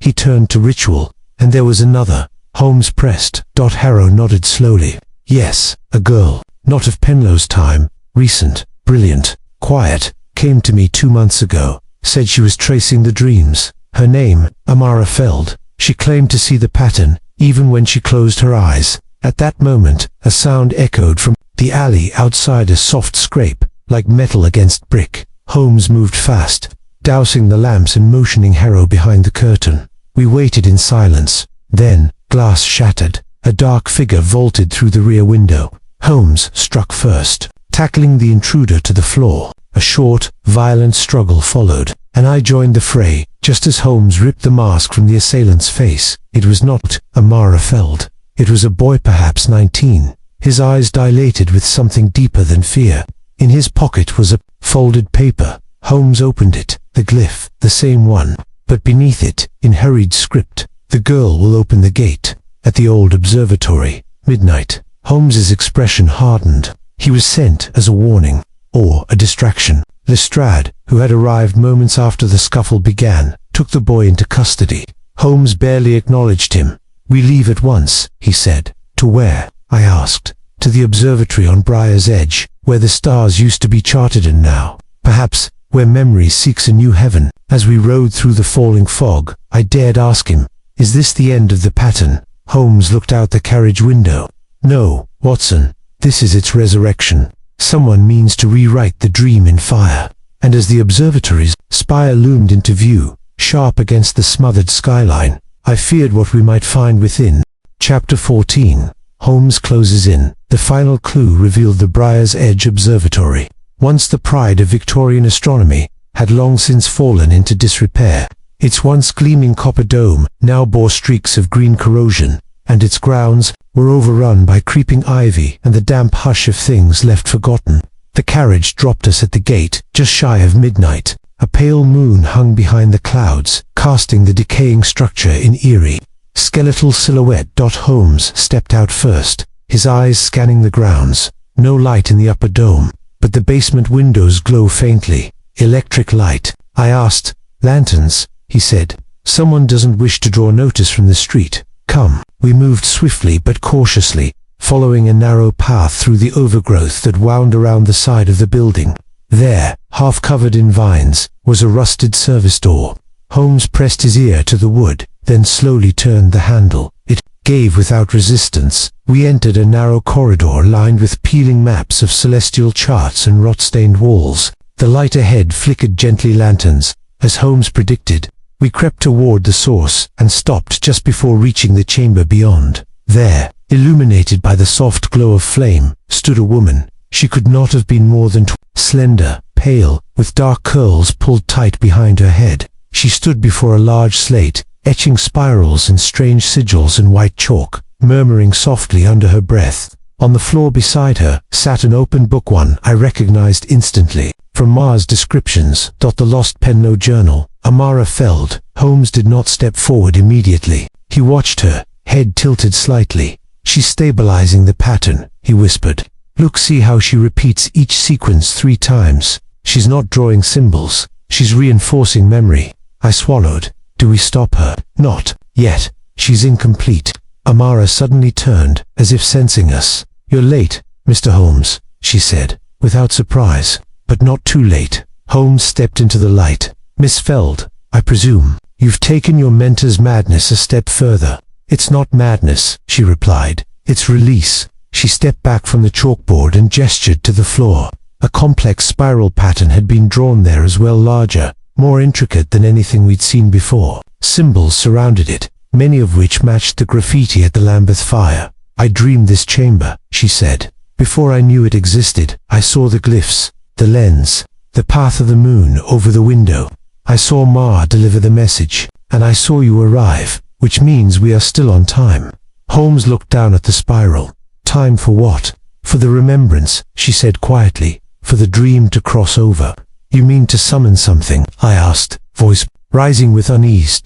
He turned to ritual, and there was another." Holmes pressed. Harrow nodded slowly. "Yes, a girl, not of Penlow's time, recent, brilliant, quiet, came to me 2 months ago, said she was tracing the dreams. Her name, Amara Feld. She claimed to see the pattern, even when she closed her eyes. At that moment, a sound echoed from the alley outside, a soft scrape, like metal against brick." Holmes moved fast, dousing the lamps and motioning Harrow behind the curtain. We waited in silence. Then, glass shattered. A dark figure vaulted through the rear window. Holmes struck first, tackling the intruder to the floor. A short, violent struggle followed, and I joined the fray, just as Holmes ripped the mask from the assailant's face. It was not Amara Feld. It was a boy, perhaps 19, his eyes dilated with something deeper than fear. In his pocket was a folded paper. Holmes opened it. The glyph, the same one, but beneath it, in hurried script, "The girl will open the gate at the old observatory, midnight." Holmes's expression hardened. He was sent as a warning, or a distraction. Lestrade, who had arrived moments after the scuffle began, took the boy into custody. Holmes barely acknowledged him. "We leave at once," he said. "To where?" I asked. "To the observatory on Briar's Edge, where the stars used to be charted, and now, perhaps, where memory seeks a new heaven." As we rode through the falling fog, I dared ask him, "Is this the end of the pattern?" Holmes looked out the carriage window. "No, Watson, this is its resurrection. Someone means to rewrite the dream in fire." And as the observatory's spire loomed into view, sharp against the smothered skyline, I feared what we might find within. Chapter 14. Holmes closes in. The final clue revealed the Briar's Edge Observatory. Once the pride of Victorian astronomy, had long since fallen into disrepair. Its once gleaming copper dome now bore streaks of green corrosion, and its grounds were overrun by creeping ivy and the damp hush of things left forgotten. The carriage dropped us at the gate, just shy of midnight. A pale moon hung behind the clouds, casting the decaying structure in eerie, skeletal silhouette. Holmes stepped out first, his eyes scanning the grounds. No light in the upper dome, but the basement windows glow faintly. Electric light. I asked. Lanterns, he said. Someone doesn't wish to draw notice from the street. Come. We moved swiftly but cautiously, following a narrow path through the overgrowth that wound around the side of the building. There, half covered in vines, was a rusted service door. Holmes pressed his ear to the wood, then slowly turned the handle. It gave without resistance. We entered a narrow corridor lined with peeling maps of celestial charts and rot-stained walls. The light ahead flickered gently. Lanterns, as Holmes predicted. We crept toward the source and stopped just before reaching the chamber beyond. There, illuminated by the soft glow of flame, stood a woman. She could not have been more than slender, pale, with dark curls pulled tight behind her head. She stood before a large slate, etching spirals and strange sigils in white chalk, murmuring softly under her breath. On the floor beside her sat an open book, one I recognized instantly. From Ma's descriptions. The lost Penlow journal. Amara Feld. Holmes did not step forward immediately. He watched her, head tilted slightly. She's stabilizing the pattern, he whispered. Look, see how she repeats each sequence 3 times. She's not drawing symbols. She's reinforcing memory. I swallowed. Do we stop her? Not yet. She's incomplete. Amara suddenly turned, as if sensing us. You're late, Mr. Holmes, she said, without surprise. But not too late. Holmes stepped into the light. Miss Feld, I presume you've taken your mentor's madness a step further. It's not madness, she replied. It's release. She stepped back from the chalkboard and gestured to the floor. A complex spiral pattern had been drawn there as well, larger, more intricate than anything we'd seen before. Symbols surrounded it, many of which matched the graffiti at the Lambeth fire. I dreamed this chamber, she said. Before I knew it existed, I saw the glyphs, the lens, the path of the moon over the window. I saw Ma deliver the message, and I saw you arrive, which means we are still on time. Holmes looked down at the spiral. Time for what? For the remembrance, she said quietly, for the dream to cross over. You mean to summon something? I asked, voice rising with unease.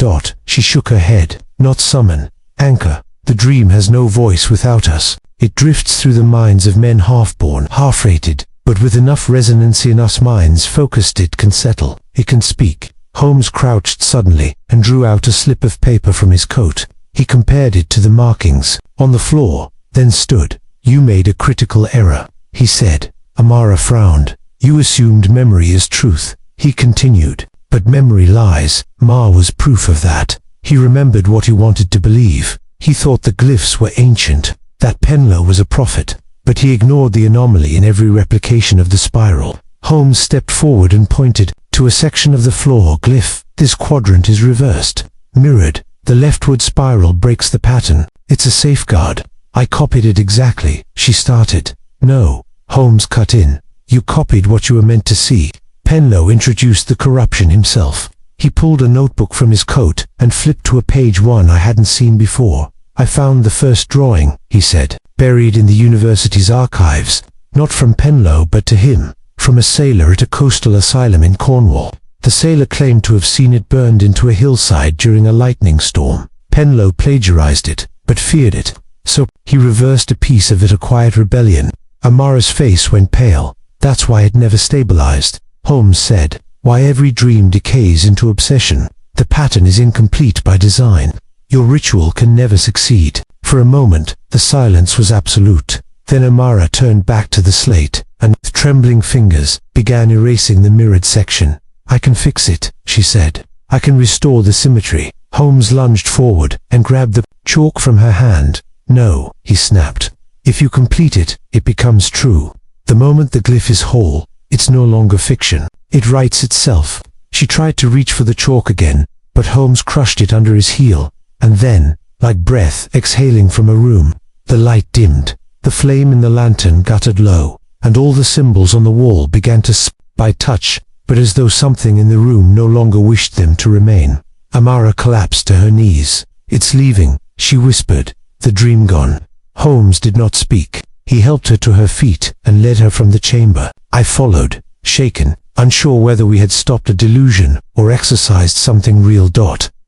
She shook her head. Not summon. Anchor. The dream has no voice without us. It drifts through the minds of men half-born, half-rated, but with enough resonance in us minds focused it can settle. It can speak. Holmes crouched suddenly and drew out a slip of paper from his coat. He compared it to the markings on the floor, then stood. You made a critical error, he said. Amara frowned. You assumed memory is truth, he continued. But memory lies. Ma was proof of that. He remembered what he wanted to believe. He thought the glyphs were ancient, that Penlow was a prophet, but he ignored the anomaly in every replication of the spiral. Holmes stepped forward and pointed to a section of the floor. Glyph. This quadrant is reversed, mirrored. The leftward spiral breaks the pattern. It's a safeguard. I copied it exactly, she started. No, Holmes cut in. You copied what you were meant to see. Penlow introduced the corruption himself. He pulled a notebook from his coat and flipped to a page one I hadn't seen before. I found the first drawing, he said, buried in the university's archives. Not from Penlow but to him, from a sailor at a coastal asylum in Cornwall. The sailor claimed to have seen it burned into a hillside during a lightning storm. Penlow plagiarized it, but feared it. So, he reversed a piece of it, a quiet rebellion. Amara's face went pale. That's why it never stabilized, Holmes said. Why every dream decays into obsession. The pattern is incomplete by design. Your ritual can never succeed. For a moment, the silence was absolute. Then Amara turned back to the slate, and with trembling fingers, began erasing the mirrored section. I can fix it, she said. I can restore the symmetry. Holmes lunged forward and grabbed the chalk from her hand. No, he snapped. If you complete it, it becomes true. The moment the glyph is whole, it's no longer fiction. It writes itself. She tried to reach for the chalk again, but Holmes crushed it under his heel, and then, like breath exhaling from a room, The light dimmed, the flame in the lantern guttered low, and all the symbols on the wall began to spin by touch, but as though something in the room no longer wished them to remain. Amara collapsed to her knees. "It's leaving," she whispered, "the dream gone." Holmes did not speak. He helped her to her feet and led her from the chamber. I followed, shaken, unsure whether we had stopped a delusion or exorcised something real.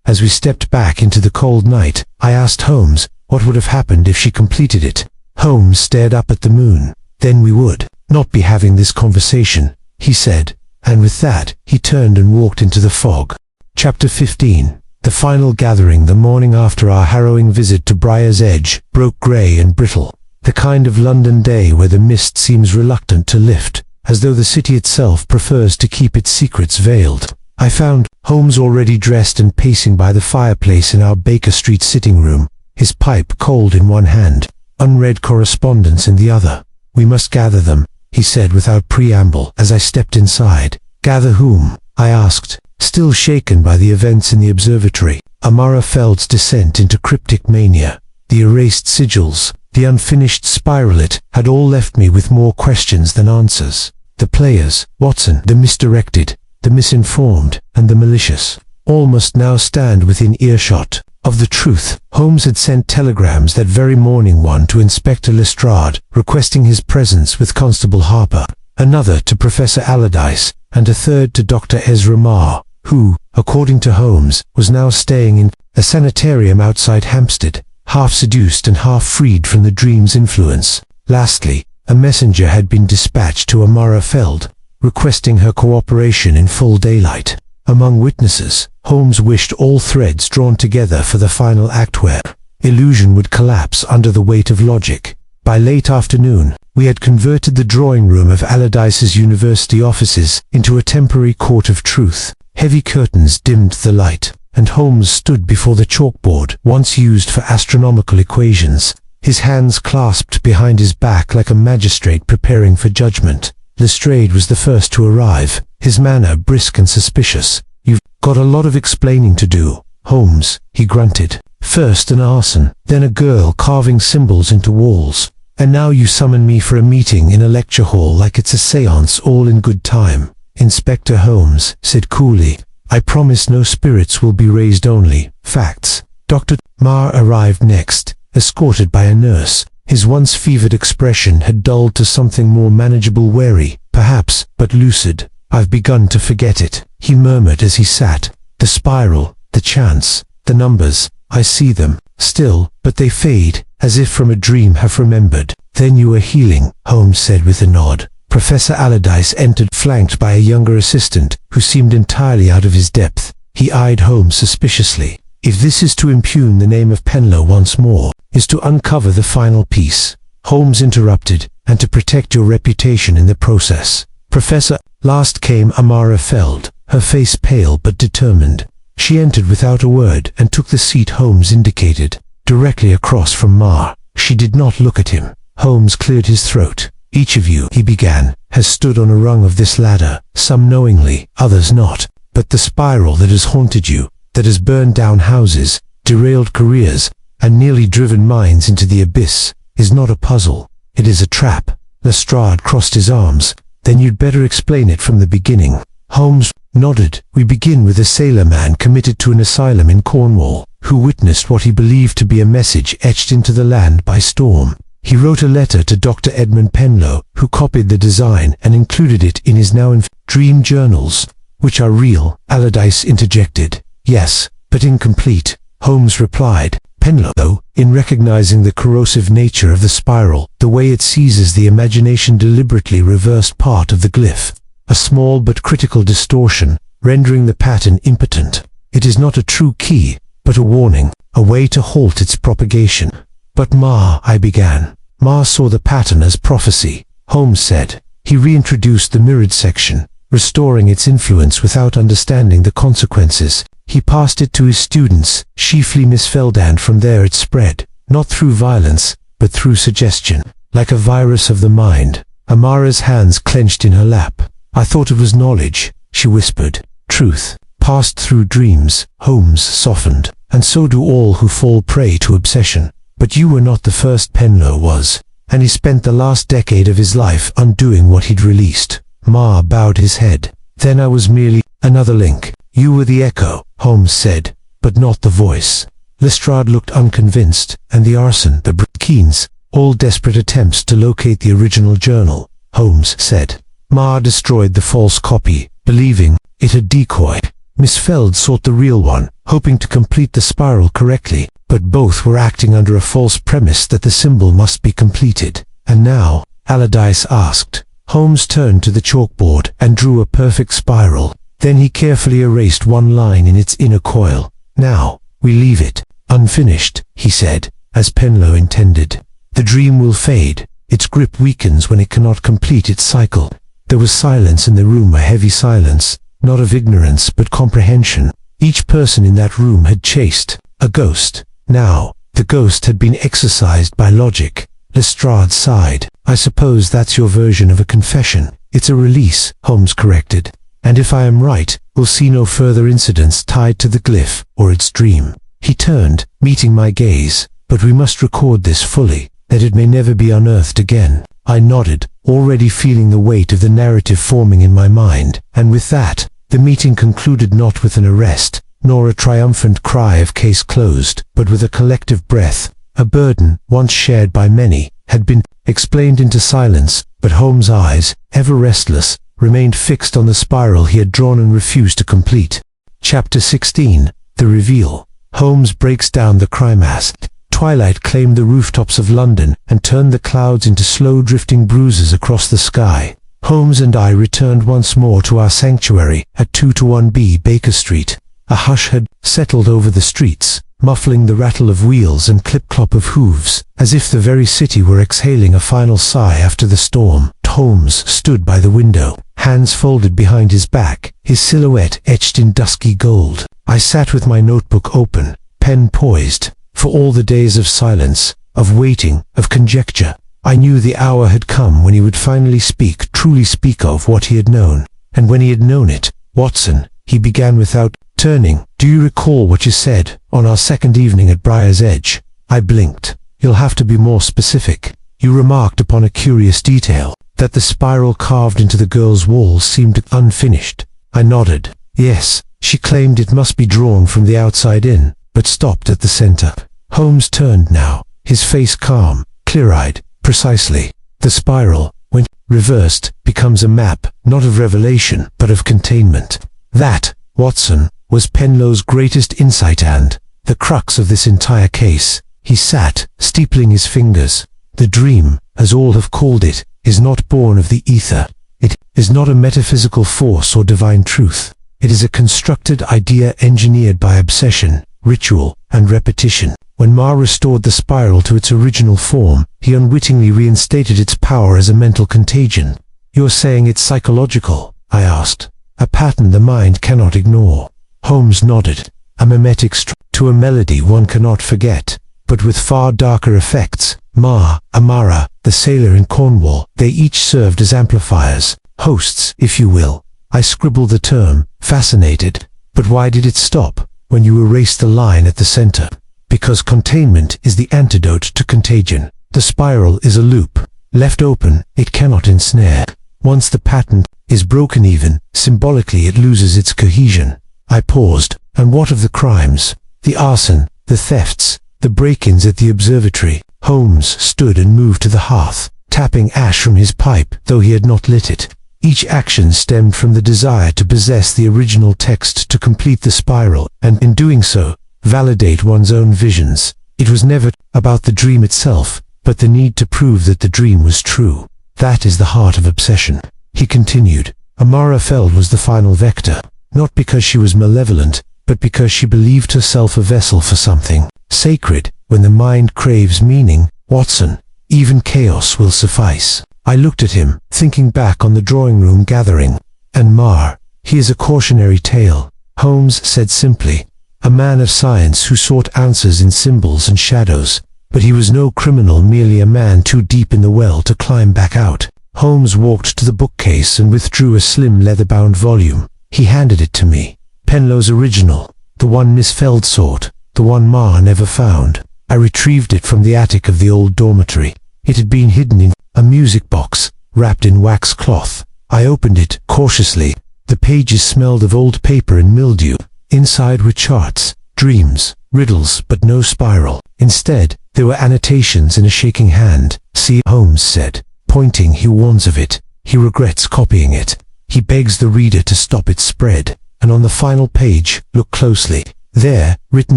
As we stepped back into the cold night, I asked Holmes what would have happened if she completed it. Holmes stared up at the moon. "Then we would not be having this conversation," he said, and with that, he turned and walked into the fog. Chapter 15. The final gathering the morning after our harrowing visit to Briar's Edge broke grey and brittle, the kind of London day where the mist seems reluctant to lift, as though the city itself prefers to keep its secrets veiled. I found Holmes already dressed and pacing by the fireplace in our Baker Street sitting room, his pipe cold in one hand, unread correspondence in the other. "We must gather them," he said without preamble as I stepped inside. "Gather whom?" I asked, still shaken by the events in the observatory. Amara Feld's descent into cryptic mania, the erased sigils, the unfinished spiral, it had all left me with more questions than answers. The players, Watson, the misdirected, the misinformed, and the malicious, all must now stand within earshot of the truth. Holmes had sent telegrams that very morning, one to Inspector Lestrade, requesting his presence with Constable Harper, another to Professor Allardyce, and a third to Dr. Ezra Marr, who, according to Holmes, was now staying in a sanitarium outside Hampstead, half seduced and half freed from the dream's influence. Lastly, a messenger had been dispatched to Amara Feld, requesting her cooperation in full daylight. Among witnesses, Holmes wished all threads drawn together for the final act where illusion would collapse under the weight of logic. By late afternoon, we had converted the drawing room of Allardyce's university offices into a temporary court of truth. Heavy curtains dimmed the light, and Holmes stood before the chalkboard once used for astronomical equations, his hands clasped behind his back like a magistrate preparing for judgment. Lestrade was the first to arrive, his manner brisk and suspicious. "You've got a lot of explaining to do, Holmes," he grunted. "First an arson, then a girl carving symbols into walls, and now you summon me for a meeting in a lecture hall like it's a séance, all in good time." Inspector Holmes said coolly, "I promise no spirits will be raised, only facts." Dr. Marr arrived next, escorted by a nurse. His once fevered expression had dulled to something more manageable, wary, perhaps, but lucid. "I've begun to forget it," he murmured as he sat. "The spiral, the chance, the numbers, I see them, still, but they fade, as if from a dream half remembered." "Then you are healing," Holmes said with a nod. Professor Allardyce entered, flanked by a younger assistant, who seemed entirely out of his depth. He eyed Holmes suspiciously. "If this is to impugn the name of Penlow once more, is to uncover the final piece," Holmes interrupted, "and to protect your reputation in the process." Professor, last came Amara Feld, her face pale but determined. She entered without a word and took the seat Holmes indicated, directly across from Marr. She did not look at him. Holmes cleared his throat. "Each of you," he began, "has stood on a rung of this ladder, some knowingly, others not. But the spiral that has haunted you, that has burned down houses, derailed careers, and nearly driven minds into the abyss, is not a puzzle. It is a trap." Lestrade crossed his arms. "Then you'd better explain it from the beginning." Holmes nodded. "We begin with a sailorman committed to an asylum in Cornwall, who witnessed what he believed to be a message etched into the land by storm. He wrote a letter to Dr. Edmund Penlow, who copied the design and included it in his now dream journals." "Which are real," Allardyce interjected. "Yes, but incomplete," Holmes replied. "Penlow, though, in recognizing the corrosive nature of the spiral, the way it seizes the imagination, deliberately reversed part of the glyph, a small but critical distortion, rendering the pattern impotent. It is not a true key, but a warning, a way to halt its propagation." "But Marr," I began. "Marr saw the pattern as prophecy," Holmes said. "He reintroduced the mirrored section, restoring its influence without understanding the consequences. He passed it to his students, chiefly Miss Feld, and from there it spread, not through violence, but through suggestion, like a virus of the mind." Amara's hands clenched in her lap. "I thought it was knowledge," she whispered. "Truth, passed through dreams," Holmes softened. "And so do all who fall prey to obsession. But you were not the first. Penlow was, and he spent the last decade of his life undoing what he'd released. Marr bowed his head. Then I was merely another link. You were the echo, Holmes said, but not the voice. Lestrade looked unconvinced, and the arson, the Keens, all desperate attempts to locate the original journal, Holmes said. Marr destroyed the false copy, believing it a decoy. Miss Feld sought the real one, hoping to complete the spiral correctly, but both were acting under a false premise that the symbol must be completed. And now, Allardyce asked. Holmes turned to the chalkboard and drew a perfect spiral. Then he carefully erased one line in its inner coil. Now, we leave it unfinished, he said, as Penlow intended. The dream will fade. Its grip weakens when it cannot complete its cycle. There was silence in the room, a heavy silence, not of ignorance but comprehension. Each person in that room had chased a ghost. Now, the ghost had been exorcised by logic. Lestrade sighed. I suppose that's your version of a confession. It's a release, Holmes corrected. And if I am right, we'll see no further incidents tied to the glyph or its dream. He turned, meeting my gaze. But we must record this fully, that it may never be unearthed again. I nodded, already feeling the weight of the narrative forming in my mind, and with that, the meeting concluded not with an arrest, nor a triumphant cry of case closed, but with a collective breath. A burden, once shared by many, had been explained into silence, but Holmes' eyes, ever restless, remained fixed on the spiral he had drawn and refused to complete. Chapter 16. The Reveal. Holmes breaks down the climax. Twilight claimed the rooftops of London and turned the clouds into slow drifting bruises across the sky. Holmes and I returned once more to our sanctuary at 221B Baker Street. A hush had settled over the streets, muffling the rattle of wheels and clip-clop of hooves, as if the very city were exhaling a final sigh after the storm. Holmes stood by the window, hands folded behind his back, his silhouette etched in dusky gold. I sat with my notebook open, pen poised. For all the days of silence, of waiting, of conjecture, I knew the hour had come when he would finally speak, truly speak of what he had known. And when he had known it, Watson, he began without turning. Do you recall what you said on our second evening at Briar's Edge? I blinked. You'll have to be more specific. You remarked upon a curious detail, that the spiral carved into the girl's wall seemed unfinished. I nodded. Yes, she claimed it must be drawn from the outside in, but stopped at the center. Holmes turned now, his face calm, clear-eyed. Precisely. The spiral, when reversed, becomes a map, not of revelation, but of containment. That, Watson, was Penlow's greatest insight and the crux of this entire case. He sat, steepling his fingers. The dream, as all have called it, is not born of the ether. It is not a metaphysical force or divine truth. It is a constructed idea engineered by obsession, ritual, and repetition. When Marr restored the spiral to its original form, he unwittingly reinstated its power as a mental contagion. You're saying it's psychological? I asked. A pattern the mind cannot ignore. Holmes nodded. A mimetic to a melody one cannot forget, but with far darker effects. Marr, Amara, the sailor in Cornwall, they each served as amplifiers, hosts, if you will. I scribbled the term, fascinated. But why did it stop when you erased the line at the center? Because containment is the antidote to contagion. The spiral is a loop. Left open, it cannot ensnare. Once the pattern is broken even, symbolically it loses its cohesion. I paused. And what of the crimes? The arson, the thefts, the break-ins at the observatory? Holmes stood and moved to the hearth, tapping ash from his pipe, though he had not lit it. Each action stemmed from the desire to possess the original text to complete the spiral, and in doing so, validate one's own visions. It was never about the dream itself, but the need to prove that the dream was true. That is the heart of obsession. He continued. Amara Feld was the final vector, not because she was malevolent, but because she believed herself a vessel for something sacred. When the mind craves meaning, Watson, even chaos will suffice. I looked at him, thinking back on the drawing room gathering. And Marr, he is a cautionary tale, Holmes said simply. A man of science who sought answers in symbols and shadows, but he was no criminal, merely a man too deep in the well to climb back out. Holmes walked to the bookcase and withdrew a slim leather-bound volume. He handed it to me. Penlow's original, the one Miss Feld sought, the one Marr never found. I retrieved it from the attic of the old dormitory. It had been hidden in a music box, wrapped in wax cloth. I opened it cautiously. The pages smelled of old paper and mildew. Inside were charts, dreams, riddles, but no spiral. Instead, there were annotations in a shaking hand. "See," Holmes said, pointing. "He warns of it. He regrets copying it. He begs the reader to stop its spread." And on the final page, look closely. There, written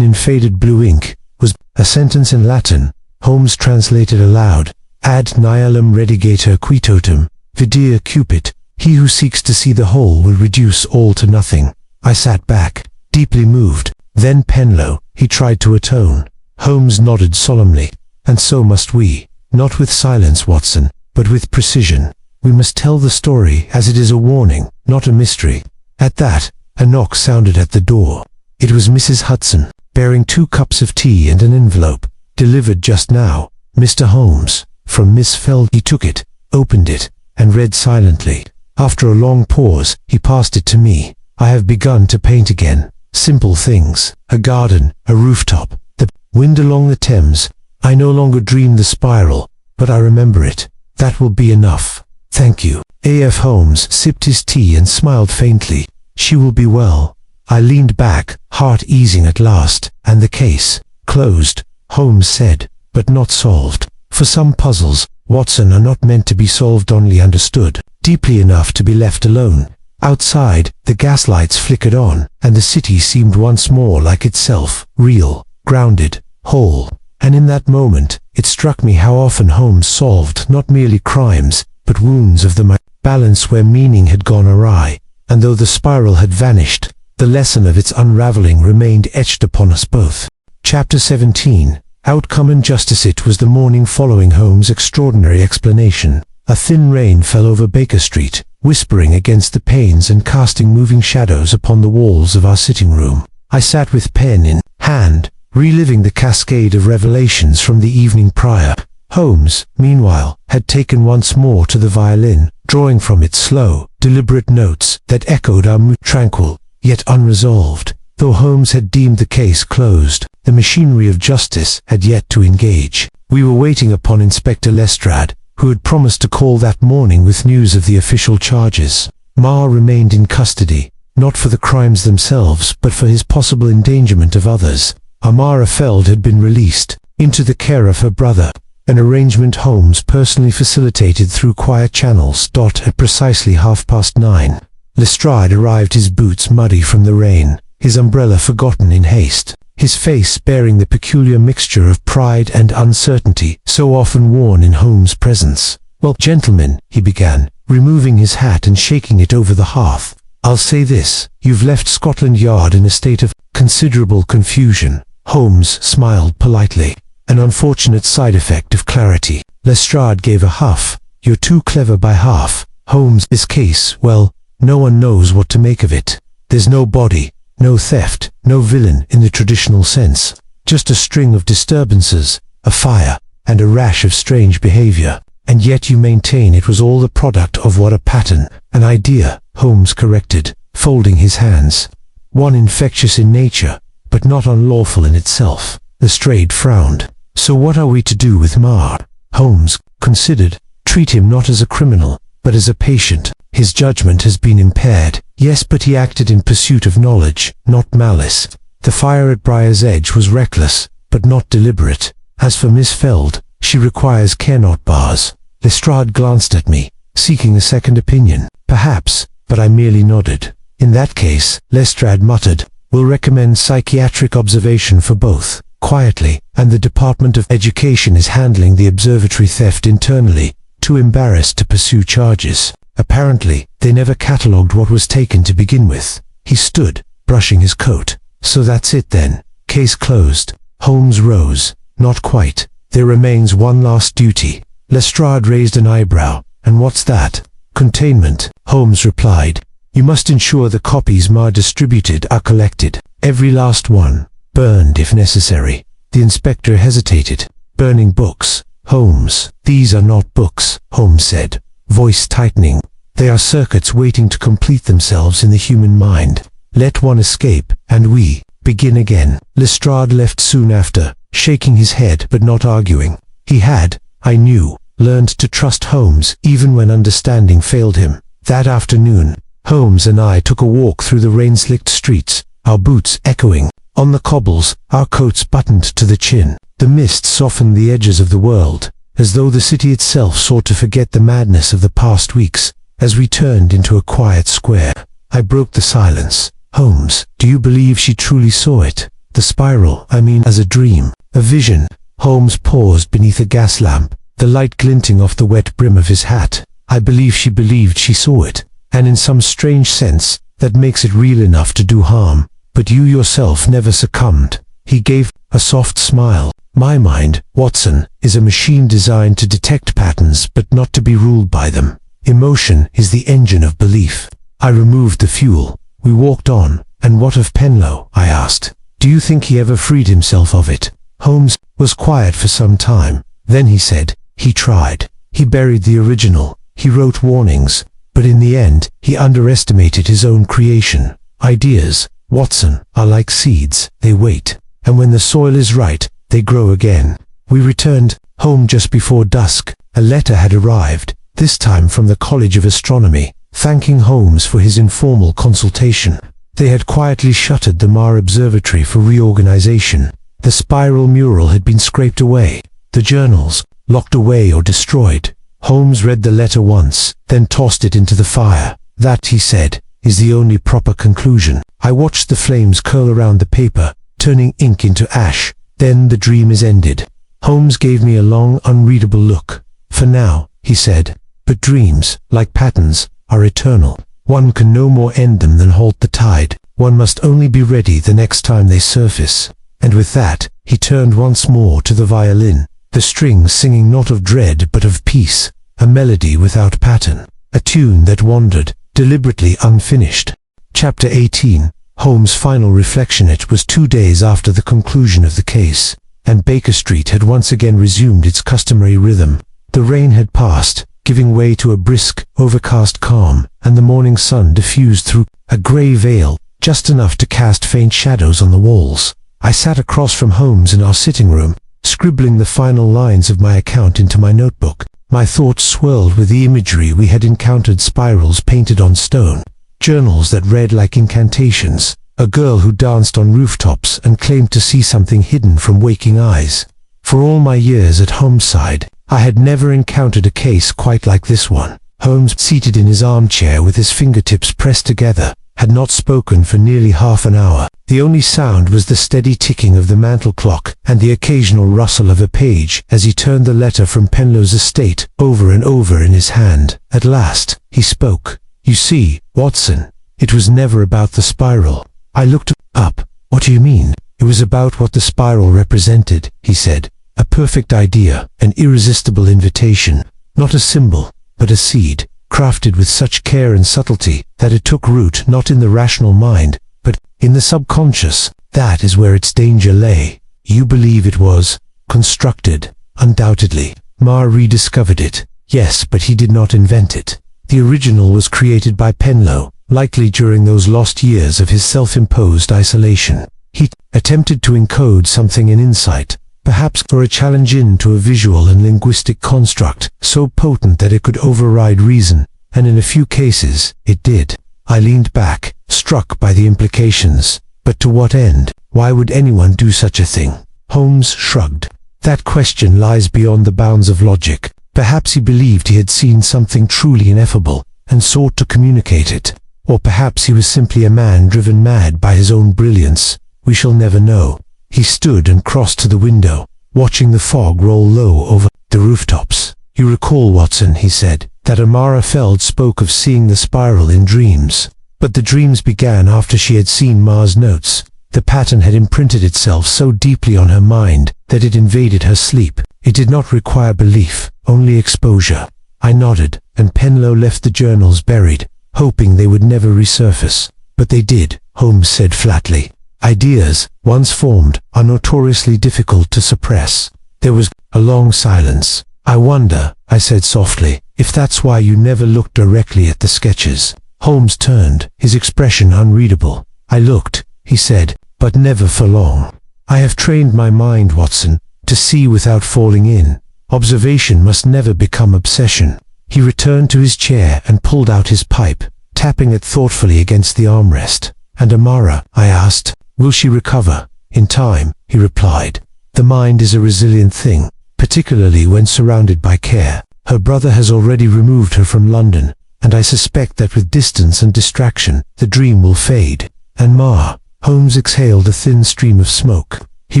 in faded blue ink, was a sentence in Latin. Holmes translated aloud. "Ad nihilum redigator qui totum, videre cupit. He who seeks to see the whole will reduce all to nothing." I sat back, deeply moved. Then Penlow, he tried to atone. Holmes nodded solemnly. "And so must we. Not with silence, Watson, but with precision. We must tell the story as it is, a warning, not a mystery." At that, a knock sounded at the door. It was Mrs. Hudson, bearing 2 cups of tea and an envelope. "Delivered just now, Mr. Holmes, from Miss Feld." He took it, opened it, and read silently. After a long pause, he passed it to me. "I have begun to paint again. Simple things. A garden, a rooftop, the wind along the Thames. I no longer dream the spiral, but I remember it. That will be enough. Thank you." A.F. Holmes sipped his tea and smiled faintly. "She will be well." I leaned back, heart easing at last. "And the case? Closed," Holmes said, "but not solved. For some puzzles, Watson, are not meant to be solved, only understood, deeply enough to be left alone." Outside, the gaslights flickered on, and the city seemed once more like itself, real, grounded, whole. And in that moment, it struck me how often Holmes solved not merely crimes, but wounds of the mind, balance where meaning had gone awry. And though the spiral had vanished, the lesson of its unraveling remained etched upon us both. Chapter 17. Outcome and Justice. It was the morning following Holmes' extraordinary explanation. A thin rain fell over Baker Street, whispering against the panes and casting moving shadows upon the walls of our sitting room. I sat with pen in hand, reliving the cascade of revelations from the evening prior. Holmes, meanwhile, had taken once more to the violin, drawing from it slow, deliberate notes that echoed our mood, tranquil, yet unresolved. Though Holmes had deemed the case closed, the machinery of justice had yet to engage. We were waiting upon Inspector Lestrade, who had promised to call that morning with news of the official charges. Marr remained in custody, not for the crimes themselves, but for his possible endangerment of others. Amara Feld had been released, into the care of her brother, an arrangement Holmes personally facilitated through quiet channels. At precisely 9:30, Lestrade arrived, his boots muddy from the rain, his umbrella forgotten in haste, his face bearing the peculiar mixture of pride and uncertainty so often worn in Holmes' presence. "Well, gentlemen," he began, removing his hat and shaking it over the hearth, "I'll say this, you've left Scotland Yard in a state of considerable confusion." Holmes smiled politely. "An unfortunate side effect of clarity." Lestrade gave a huff. "You're too clever by half, Holmes. This case, well, no one knows what to make of it. There's no body, no theft, no villain in the traditional sense. Just a string of disturbances, a fire, and a rash of strange behavior. And yet you maintain it was all the product of what? A pattern, an idea," Holmes corrected, folding his hands. "One infectious in nature, but not unlawful in itself." Lestrade frowned. "So what are we to do with Marr?" Holmes considered. "Treat him not as a criminal, but as a patient. His judgment has been impaired. Yes, but he acted in pursuit of knowledge, not malice. The fire at Briar's Edge was reckless, but not deliberate. As for Miss Feld, she requires care, not bars." Lestrade glanced at me, seeking a second opinion. "Perhaps," but I merely nodded. "In that case," Lestrade muttered, "we'll recommend psychiatric observation for both." Quietly, "And the Department of Education is handling the observatory theft internally, too embarrassed to pursue charges. Apparently, they never catalogued what was taken to begin with." He stood, brushing his coat. "So that's it then. Case closed." Holmes rose. "Not quite. There remains one last duty." Lestrade raised an eyebrow. "And what's that?" "Containment," Holmes replied. "You must ensure the copies Marr distributed are collected. Every last one. Burned if necessary." The inspector hesitated. "Burning books, Holmes." "These are not books," Holmes said, voice tightening. "They are circuits waiting to complete themselves in the human mind. Let one escape, and we begin again." Lestrade left soon after, shaking his head but not arguing. He had, I knew, learned to trust Holmes even when understanding failed him. That afternoon, Holmes and I took a walk through the rain-slicked streets, our boots echoing on the cobbles, our coats buttoned to the chin. The mist softened the edges of the world, as though the city itself sought to forget the madness of the past weeks. As we turned into a quiet square, I broke the silence. Holmes, do you believe she truly saw it? The spiral, I mean, as a dream, a vision? Holmes paused beneath a gas lamp, the light glinting off the wet brim of his hat. I believe she believed she saw it, and in some strange sense, that makes it real enough to do harm. But you yourself never succumbed. He gave a soft smile. My mind, Watson, is a machine designed to detect patterns but not to be ruled by them. Emotion is the engine of belief. I removed the fuel. We walked on. And what of Penlow? I asked. Do you think he ever freed himself of it? Holmes was quiet for some time. Then he said, he tried. He buried the original. He wrote warnings. But in the end, he underestimated his own creation. Ideas, Watson, are like seeds. They wait. And when the soil is right, they grow again. We returned home just before dusk. A letter had arrived, this time from the College of Astronomy, thanking Holmes for his informal consultation. They had quietly shuttered the Mar Observatory for reorganization. The spiral mural had been scraped away, the journals locked away or destroyed. Holmes read the letter once, then tossed it into the fire. That, he said, is the only proper conclusion. I watched the flames curl around the paper, turning ink into ash. Then the dream is ended. Holmes gave me a long, unreadable look. For now, he said, but dreams, like patterns, are eternal. One can no more end them than halt the tide. One must only be ready the next time they surface. And with that, he turned once more to the violin, the strings singing not of dread but of peace, a melody without pattern, a tune that wandered, deliberately unfinished. Chapter 18. Holmes' final reflection. It was 2 days after the conclusion of the case, and Baker Street had once again resumed its customary rhythm. The rain had passed, giving way to a brisk, overcast calm, and the morning sun diffused through a grey veil, just enough to cast faint shadows on the walls. I sat across from Holmes in our sitting room, scribbling the final lines of my account into my notebook. My thoughts swirled with the imagery we had encountered: spirals painted on stone, journals that read like incantations, a girl who danced on rooftops and claimed to see something hidden from waking eyes. For all my years at Homicide, I had never encountered a case quite like this one. Holmes, seated in his armchair with his fingertips pressed together, had not spoken for nearly half an hour. The only sound was the steady ticking of the mantel clock and the occasional rustle of a page as he turned the letter from Penlow's estate over and over in his hand. At last, he spoke. You see, Watson, it was never about the spiral. I looked up. What do you mean? It was about what the spiral represented, he said. A perfect idea, an irresistible invitation. Not a symbol, but a seed, crafted with such care and subtlety that it took root not in the rational mind, but in the subconscious. That is where its danger lay. You believe it was constructed? Undoubtedly. Marr rediscovered it. Yes, but he did not invent it. The original was created by Penlow, likely during those lost years of his self-imposed isolation. He attempted to encode something in insight, perhaps for a challenge into a visual and linguistic construct so potent that it could override reason, and in a few cases, it did. I leaned back, struck by the implications. But to what end? Why would anyone do such a thing? Holmes shrugged. That question lies beyond the bounds of logic. Perhaps he believed he had seen something truly ineffable, and sought to communicate it. Or perhaps he was simply a man driven mad by his own brilliance. We shall never know. He stood and crossed to the window, watching the fog roll low over the rooftops. You recall, Watson, he said, that Amara Feld spoke of seeing the spiral in dreams. But the dreams began after she had seen Marr's notes. The pattern had imprinted itself so deeply on her mind that it invaded her sleep. It did not require belief, only exposure. I nodded, and Penlow left the journals buried, hoping they would never resurface. But they did, Holmes said flatly. Ideas, once formed, are notoriously difficult to suppress. There was a long silence. I wonder, I said softly, if that's why you never looked directly at the sketches. Holmes turned, his expression unreadable. I looked, he said, but never for long. I have trained my mind, Watson, to see without falling in. Observation must never become obsession. He returned to his chair and pulled out his pipe, tapping it thoughtfully against the armrest. And Amara, I asked, will she recover? In time, he replied. The mind is a resilient thing, particularly when surrounded by care. Her brother has already removed her from London, and I suspect that with distance and distraction, the dream will fade. And Ma, Holmes exhaled a thin stream of smoke. He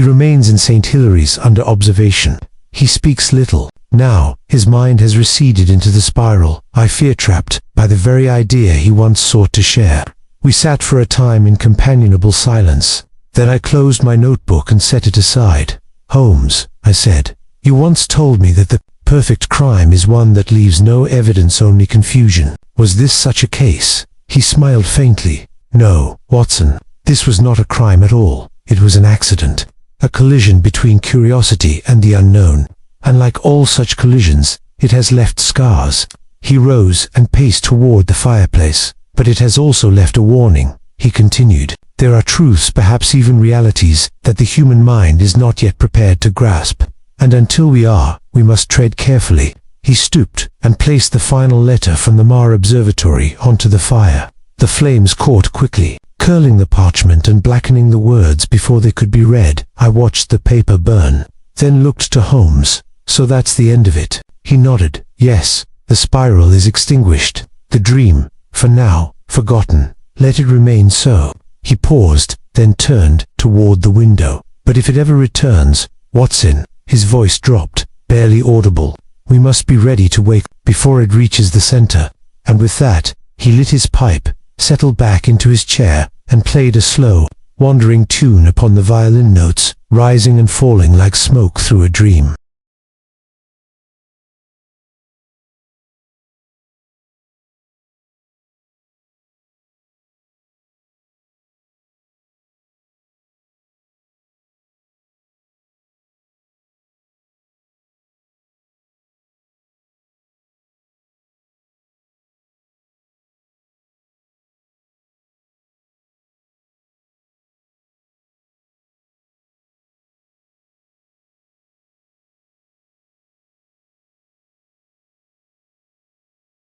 remains in St. Hilary's under observation. He speaks little. Now, his mind has receded into the spiral, I fear trapped by the very idea he once sought to share. We sat for a time in companionable silence. Then I closed my notebook and set it aside. Holmes, I said, you once told me that the perfect crime is one that leaves no evidence, only confusion. Was this such a case? He smiled faintly. No, Watson, this was not a crime at all. It was an accident. A collision between curiosity and the unknown. And like all such collisions, it has left scars. He rose and paced toward the fireplace. But it has also left a warning, he continued. There are truths, perhaps even realities, that the human mind is not yet prepared to grasp. And until we are, we must tread carefully. He stooped and placed the final letter from the Mar Observatory onto the fire. The flames caught quickly, curling the parchment and blackening the words before they could be read. I watched the paper burn, then looked to Holmes. So that's the end of it. He nodded. Yes, the spiral is extinguished. The dream, for now, forgotten. Let it remain so. He paused, then turned toward the window. But if it ever returns, Watson, his voice dropped, barely audible. We must be ready to wake before it reaches the center. And with that, he lit his pipe, settled back into his chair, and played a slow, wandering tune upon the violin notes, rising and falling like smoke through a dream.